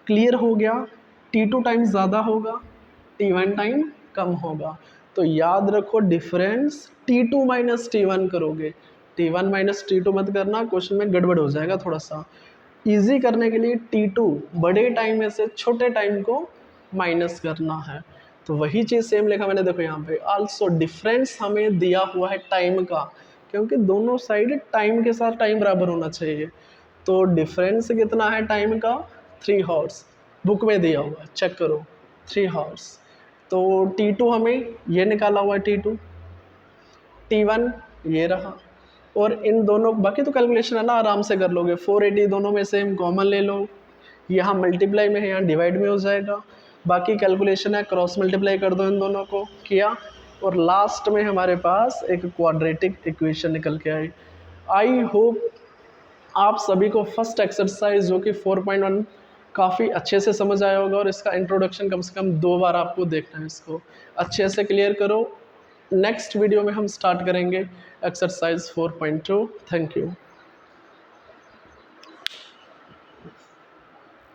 क्लियर हो गया, T2 टाइम ज़्यादा होगा, T1 टाइम कम होगा। तो याद रखो डिफरेंस T2 माइनस T1 करोगे, T1 माइनस T2 मत करना, क्वेश्चन में गड़बड़ हो जाएगा। थोड़ा सा इजी करने के लिए T2 बड़े टाइम में से छोटे टाइम को माइनस करना है। तो वही चीज़ सेम लिखा मैंने, देखो यहाँ पे आल्सो डिफरेंस हमें दिया हुआ है टाइम का, क्योंकि दोनों साइड टाइम के साथ टाइम बराबर होना चाहिए। तो डिफरेंस कितना है टाइम का? 3 हॉर्स। बुक में दिया हुआ है, चेक करो 3 हॉर्स। तो T2 हमें ये निकाला हुआ है, T2, T1 ये रहा, और इन दोनों बाकी तो कैलकुलेशन है ना, आराम से कर लोगे। 480 दोनों में से हम कॉमन ले लो, यहाँ मल्टीप्लाई में है, यहाँ डिवाइड में हो जाएगा। बाकी कैलकुलेशन है, क्रॉस मल्टीप्लाई कर दो इन दोनों को, किया, और लास्ट में हमारे पास एक क्वाड्रेटिक इक्वेशन निकल के आई। आई होप आप सभी को फर्स्ट एक्सरसाइज जो कि 4.1 काफ़ी अच्छे से समझ आया होगा, और इसका इंट्रोडक्शन कम से कम 2 बार आपको देखना है, इसको अच्छे से क्लियर करो। नेक्स्ट वीडियो में हम स्टार्ट करेंगे एक्सरसाइज 4.2। Thank you.